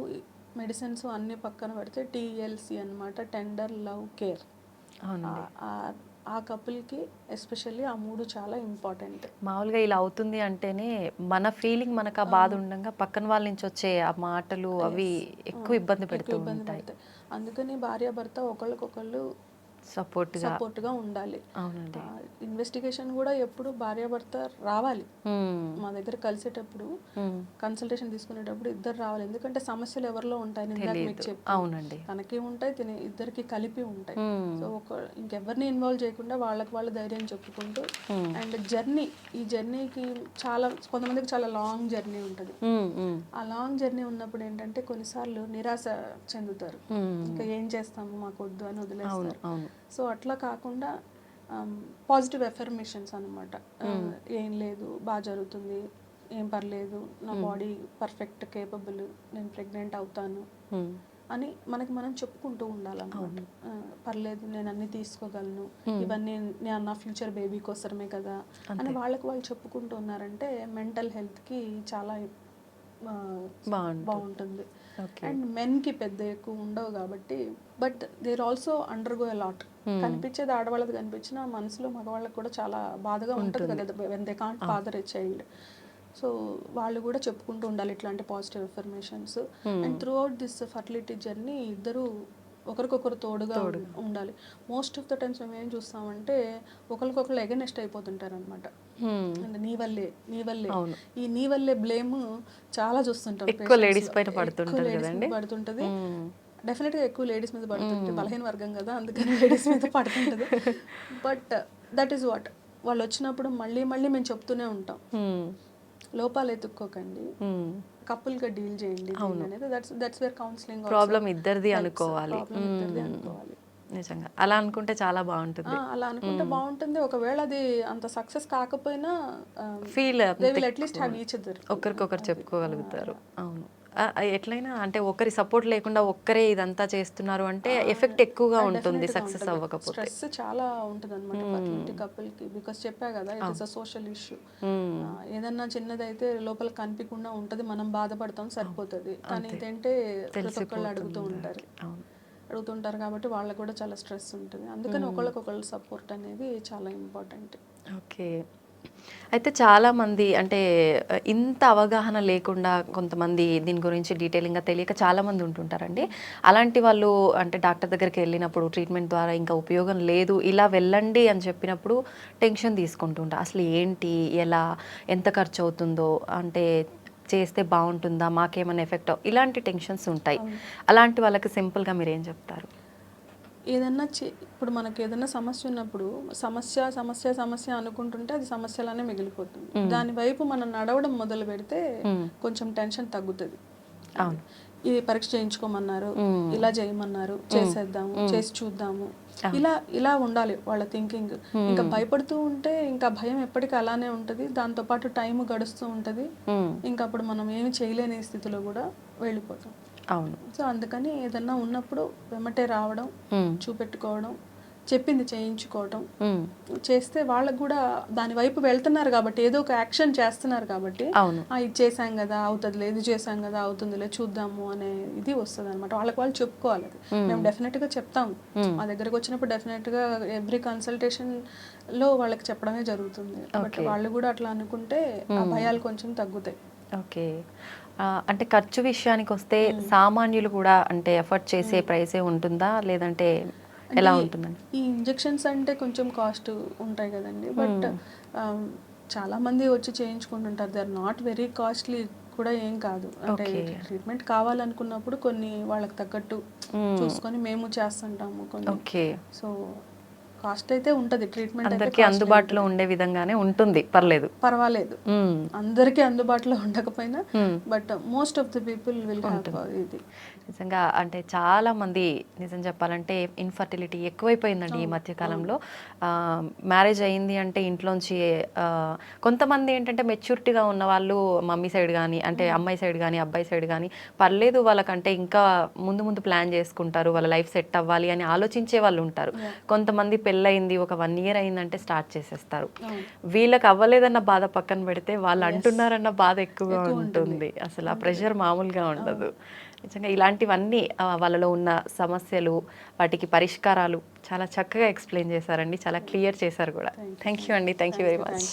మెడిసిన్స్ అన్నీ పక్కన పెడితే TLC అనమాట, టెండర్ లవ్ కేర్. ఆ కపుల్కి ఎస్పెషల్లీ ఆ 3 చాలా ఇంపార్టెంట్. మామూలుగా ఇలా అవుతుంది అంటేనే మన ఫీలింగ్ మనకు ఆ బాధ ఉండగా పక్కన వాళ్ళ నుంచి వచ్చే ఆ మాటలు అవి ఎక్కువ ఇబ్బంది పెడతాయి. అందుకని భార్యాభర్త ఒకళ్ళకొకళ్ళు సపోర్ట్గా ఉండాలి. ఇన్వెస్టిగేషన్ కూడా ఎప్పుడు భార్యాభర్త రావాలి మా దగ్గర కలిసేటప్పుడు, కన్సల్టేషన్ తీసుకునేటప్పుడు ఇద్దరు రావాలి. ఎందుకంటే సమస్యలు ఎవరిలో ఉంటాయి, మీకు చెప్పి తనకి ఉంటాయి, ఇద్దరికి కలిపి ఉంటాయి. సో ఇంకెవరిని ఇన్వాల్వ్ చేయకుండా వాళ్ళకి వాళ్ళు ధైర్యం చెప్పుకుంటూ, అండ్ ఈ జర్నీకి కొంతమందికి చాలా లాంగ్ జర్నీ ఉంటుంది. ఆ లాంగ్ జర్నీ ఉన్నప్పుడు ఏంటంటే కొన్నిసార్లు నిరాశ చెందుతారు, ఇంకా ఏం చేస్తాము మాకు వద్దు అని వదిలేస్తారు. సో అట్లా కాకుండా పాజిటివ్ ఎఫర్మేషన్స్ అనమాట. ఏం లేదు, బాగా జరుగుతుంది, ఏం పర్లేదు, నా బాడీ పర్ఫెక్ట్ కేపబుల్, నేను ప్రెగ్నెంట్ అవుతాను అని మనకి మనం చెప్పుకుంటూ ఉండాలన్నమాట. పర్లేదు, నేను అన్ని తీసుకోగలను, ఇవన్నీ నేను నా ఫ్యూచర్ బేబీ కోసమే కదా అని వాళ్ళకి వాళ్ళు చెప్పుకుంటూ ఉన్నారంటే మెంటల్ హెల్త్కి చాలా బాగుంటుంది. అండ్ మెన్కి పెద్ద ఎక్కువ ఉండవు కాబట్టి, but they also undergo a lot. కనిపించేది ఆడవాళ్ళది కనిపించిన మనసులో మగవాళ్ళకి కూడా చాలా బాధగా ఉంటుంది కదా, when they can't father a child. So వాళ్ళు కూడా చెప్పుకుంటూ ఉండాలి ఇట్లాంటి positive informations. And through out this fertility journey ఇద్దరు ఒకరికొకరు తోడుగా ఉండాలి. మోస్ట్ ఆఫ్ ద టైమ్స్ మేము ఏం చూస్తామంటే ఒకరికొకరు ఎగనెస్ట్ అయిపోతుంటారు అనమాట. నీ వల్లే ఈ నీ వల్లే బ్లేమ్ చాలా చూస్తుంటాం. ఎక్కువ లేడీస్ పైన పడుతుంటది. డెఫినెట్గా ఎక్కువ లేడీస్ మీద పడుతుంటుంది, బలహీన వర్గం కదా, అందుకని లేడీస్ మీద పడుతుంటుంది. బట్ దట్ ఈస్ వాట్, వాళ్ళు వచ్చినప్పుడు మళ్ళీ మళ్ళీ మేము చెప్తూనే ఉంటాం, లోపాలు ఎత్తుక్కోకండి, కపుల్ గా డీల్ చేయండి అనేది. దట్స్ వేర్ కౌన్సిలింగ్ ప్రాబ్లం ఇద్దరిది అనుకోవాలి. నిజంగా అలా అనుకుంటే చాలా బాగుంటుంది. అలా అనుకుంటే బాగుంటుంది. ఒకవేళ అది అంత సక్సెస్ కాకపోయినా feel they will at least have each other, ఒకరికొకరు చెప్పుకోగలుగుతారు. అవును, ఎట్లయినా అంటే ఒకరి సపోర్ట్ లేకుండా ఒక్కరే ఇదంతా చేస్తున్నారు అంటే ఎఫెక్ట్ ఎక్కువగా ఉంటుంది సక్సెస్ అవ్వకపోతే. స్ట్రెస్ చాలా ఉంటుంది అనమాట ఫర్టిలిటీ కపుల్ కి. బికాస్ చెప్పా కదా, it is a social issue. ఏదన్నా చిన్నదైతే లోపల కనిపించకుండా ఉంటది, మనం బాధపడతాం సరిపోతుంది. కానీ ఇదేంటే ప్రతి ఒక్కళ్ళు అడుగుతుంటారు కాబట్టి వాళ్ళకి కూడా చాలా స్ట్రెస్ ఉంటుంది. అందుకని ఒకళ్ళకొకళ్ళు సపోర్ట్ అనేది చాలా ఇంపార్టెంట్. ఓకే, అయితే చాలామంది అంటే ఇంత అవగాహన లేకుండా కొంతమంది దీని గురించి డీటెయిలింగ్గా తెలియక చాలామంది ఉంటుంటారండి. అలాంటి వాళ్ళు అంటే డాక్టర్ దగ్గరికి వెళ్ళినప్పుడు ట్రీట్మెంట్ ద్వారా ఇంకా ఉపయోగం లేదు, ఇలా వెళ్ళండి అని చెప్పినప్పుడు టెన్షన్ తీసుకుంటుంటారు. అసలు ఏంటి, ఎలా, ఎంత ఖర్చు అవుతుందో, అంటే చేస్తే బాగుంటుందా, మాకేమైనా ఎఫెక్ట్, ఇలాంటి టెన్షన్స్ ఉంటాయి. అలాంటి వాళ్ళకి సింపుల్గా మీరు ఏం చెప్తారు? ఏదన్నా ఇప్పుడు మనకి ఏదైనా సమస్య ఉన్నప్పుడు సమస్య సమస్య సమస్య అనుకుంటుంటే అది సమస్యలానే మిగిలిపోతుంది. దాని వైపు మనం నడవడం మొదలు పెడితే కొంచెం టెన్షన్ తగ్గుతుంది. ఇది పరీక్ష చేయించుకోమన్నారు, ఇలా చేయమన్నారు, చేసేద్దాము, చేసి చూద్దాము, ఇలా ఉండాలి వాళ్ళ థింకింగ్. ఇంకా భయపడుతూ ఉంటే ఇంకా భయం ఎప్పటికీ అలానే ఉంటుంది, దాంతో పాటు టైం గడుస్తూ ఉంటుంది. ఇంకా అప్పుడు మనం ఏమి చేయలేని స్థితిలో కూడా వెళ్ళిపోతాం. అవును. సో అందుకని ఏదన్నా ఉన్నప్పుడు వెంబటే రావడం, చూపెట్టుకోవడం, చెప్పింది చేయించుకోవడం చేస్తే వాళ్ళకు కూడా దాని వైపు వెళ్తున్నారు కాబట్టి, ఏదో ఒక యాక్షన్ చేస్తున్నారు కాబట్టి, ఇది చేసాం కదా అవుతుంది, ఇది చేసాం కదా అవుతుందిలే చూద్దాము అనే ఇది వస్తుంది అనమాట. వాళ్ళకి వాళ్ళు చెప్పుకోవాలి. మేము డెఫినెట్గా చెప్తాము, మా దగ్గరకు వచ్చినప్పుడు డెఫినెట్గా ఎవ్రీ కన్సల్టేషన్ లో వాళ్ళకి చెప్పడమే జరుగుతుంది. బట్ వాళ్ళు కూడా అట్లా అనుకుంటే ఆ భయాలు కొంచెం తగ్గుతాయి. ఓకే, అంటే ఖర్చు విషయానికి వస్తే సామాన్యులు కూడా అంటే ఎఫర్ట్ చేసే ప్రైసే ఉంటుందా, లేదంటే ఎలా ఉంటుందండి? ఈ ఇంజెక్షన్స్ అంటే కొంచెం కాస్ట్ ఉంటాయి కదండి, బట్ చాలా మంది వచ్చి చేయించుకుంటుంటారు. They are not very costly కూడా ఏం కాదు. అంటే ట్రీట్మెంట్ కావాలనుకున్నప్పుడు కొన్ని వాళ్ళకి తగ్గట్టు చూసుకొని మేము చేస్తుంటాము కొన్ని. సో కాస్ట్ అయితే ఉంటుంది, ట్రీట్మెంట్ అందరికీ అందుబాటులో ఉండే విధంగానే ఉంటుంది, పర్వాలేదు. అందరికీ అందుబాటులో ఉండకపోయినా but most of the people will have ఇది. నిజంగా అంటే చాలా మంది నిజం చెప్పాలంటే ఇన్ఫర్టిలిటీ ఎక్కువైపోయిందండి ఈ మధ్యకాలంలో. మ్యారేజ్ అయింది అంటే ఇంట్లోంచి కొంతమంది ఏంటంటే మెచ్యూరిటీగా ఉన్న వాళ్ళు మమ్మీ సైడ్ కానీ, అంటే అమ్మాయి సైడ్ కానీ అబ్బాయి సైడ్ కానీ పర్లేదు వాళ్ళకంటే ఇంకా ముందు ప్లాన్ చేసుకుంటారు, వాళ్ళ లైఫ్ సెట్ అవ్వాలి అని ఆలోచించే వాళ్ళు ఉంటారు. కొంతమంది పెళ్ళయింది ఒక 1 year అయిందంటే స్టార్ట్ చేసేస్తారు. వీళ్ళకి అవ్వలేదన్న బాధ పక్కన పెడితే వాళ్ళు అంటున్నారన్న బాధ ఎక్కువగా ఉంటుంది. అసలు ఆ ప్రెషర్ మామూలుగా ఉండదు. నిజంగా ఇలాంటివన్నీ వాళ్ళలో ఉన్న సమస్యలు, వాటికి పరిష్కారాలు చాలా చక్కగా ఎక్స్ప్లెయిన్ చేశారండి, చాలా క్లియర్ చేశారు కూడా. థ్యాంక్ యూ అండి, థ్యాంక్ యూ వెరీ మచ్.